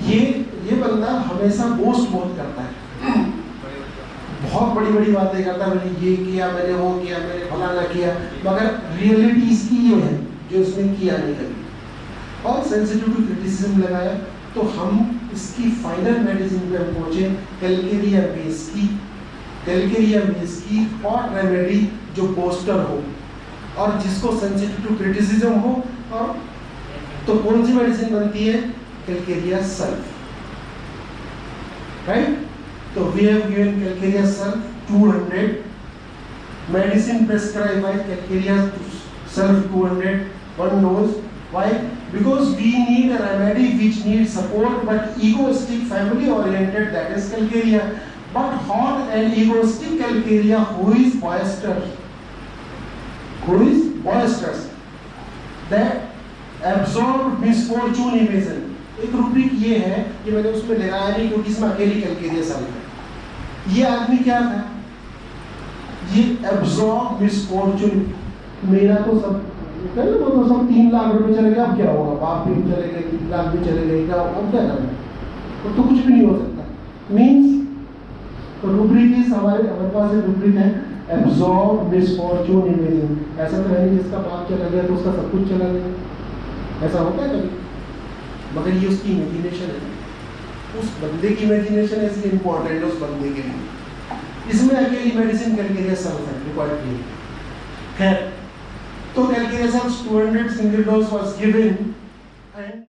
ये बंदा हमेशा बोस्ट बहुत करता है, बहुत बड़ी बड़ी बातें करता है, मैंने ये किया, मैंने वो किया, मैंने फलाना किया, मगर रियलिटी इसकी ये है जो इसने किया नहीं कभी। और सेंसिटिव टू क्रिटिसिज्म लगाया, तो हम इसकी फाइनल मेडिसिन पे हम पहुंचे कैलकेरिया बेस की हॉट रेमेडी जो बोस्टर हो और जिसको सेंसिटिव टू क्रिटिसिज्म हो। और तो कौन सी मेडिसिन बनती है? Calcarea sulph, right. तो we have given calcarea sulph 200 medicine prescribe by calcarea sulph 200 1 dose. Why? Because we need a remedy which needs support but egoistic, family oriented, that is calcaria. But hot and egoistic calcaria who is boisterous, that absorb misfortune imagine। एक rubric ये है, ये मैंने उसमें लगाया नहीं क्योंकि इसमें अकेली कैलकेरिया सेल्फ है। ये आदमी क्या था? ये absorb misfortune, मेरा तो सब वो तो सब 3 लाख रुपए चले गए, अब क्या होगा? बाप भी चले गए, 3 लाख भी चले गए, क्या अब क्या करना? तो कुछ भी नहीं हो सकता। मीन्स रूब्रिक इज हमारे पास एक रूब्रिक है एब्जॉर्ब मिसफॉर्चून इमेजिंग। ऐसा तो है नहीं जिसका बाप चला गया तो उसका सब कुछ चला गया, ऐसा होता है कभी? मगर ये उसकी इमेजिनेशन है। उस बंदे की इमेजिनेशन ऐसी इंपॉर्टेंट है उस बंदे के लिए। इसमें अकेली मेडिसिन कैलकेरिया सल्फ है रिक्वायर्ड नहीं। खैर, तो Calcarea sulph 200 single dose was given and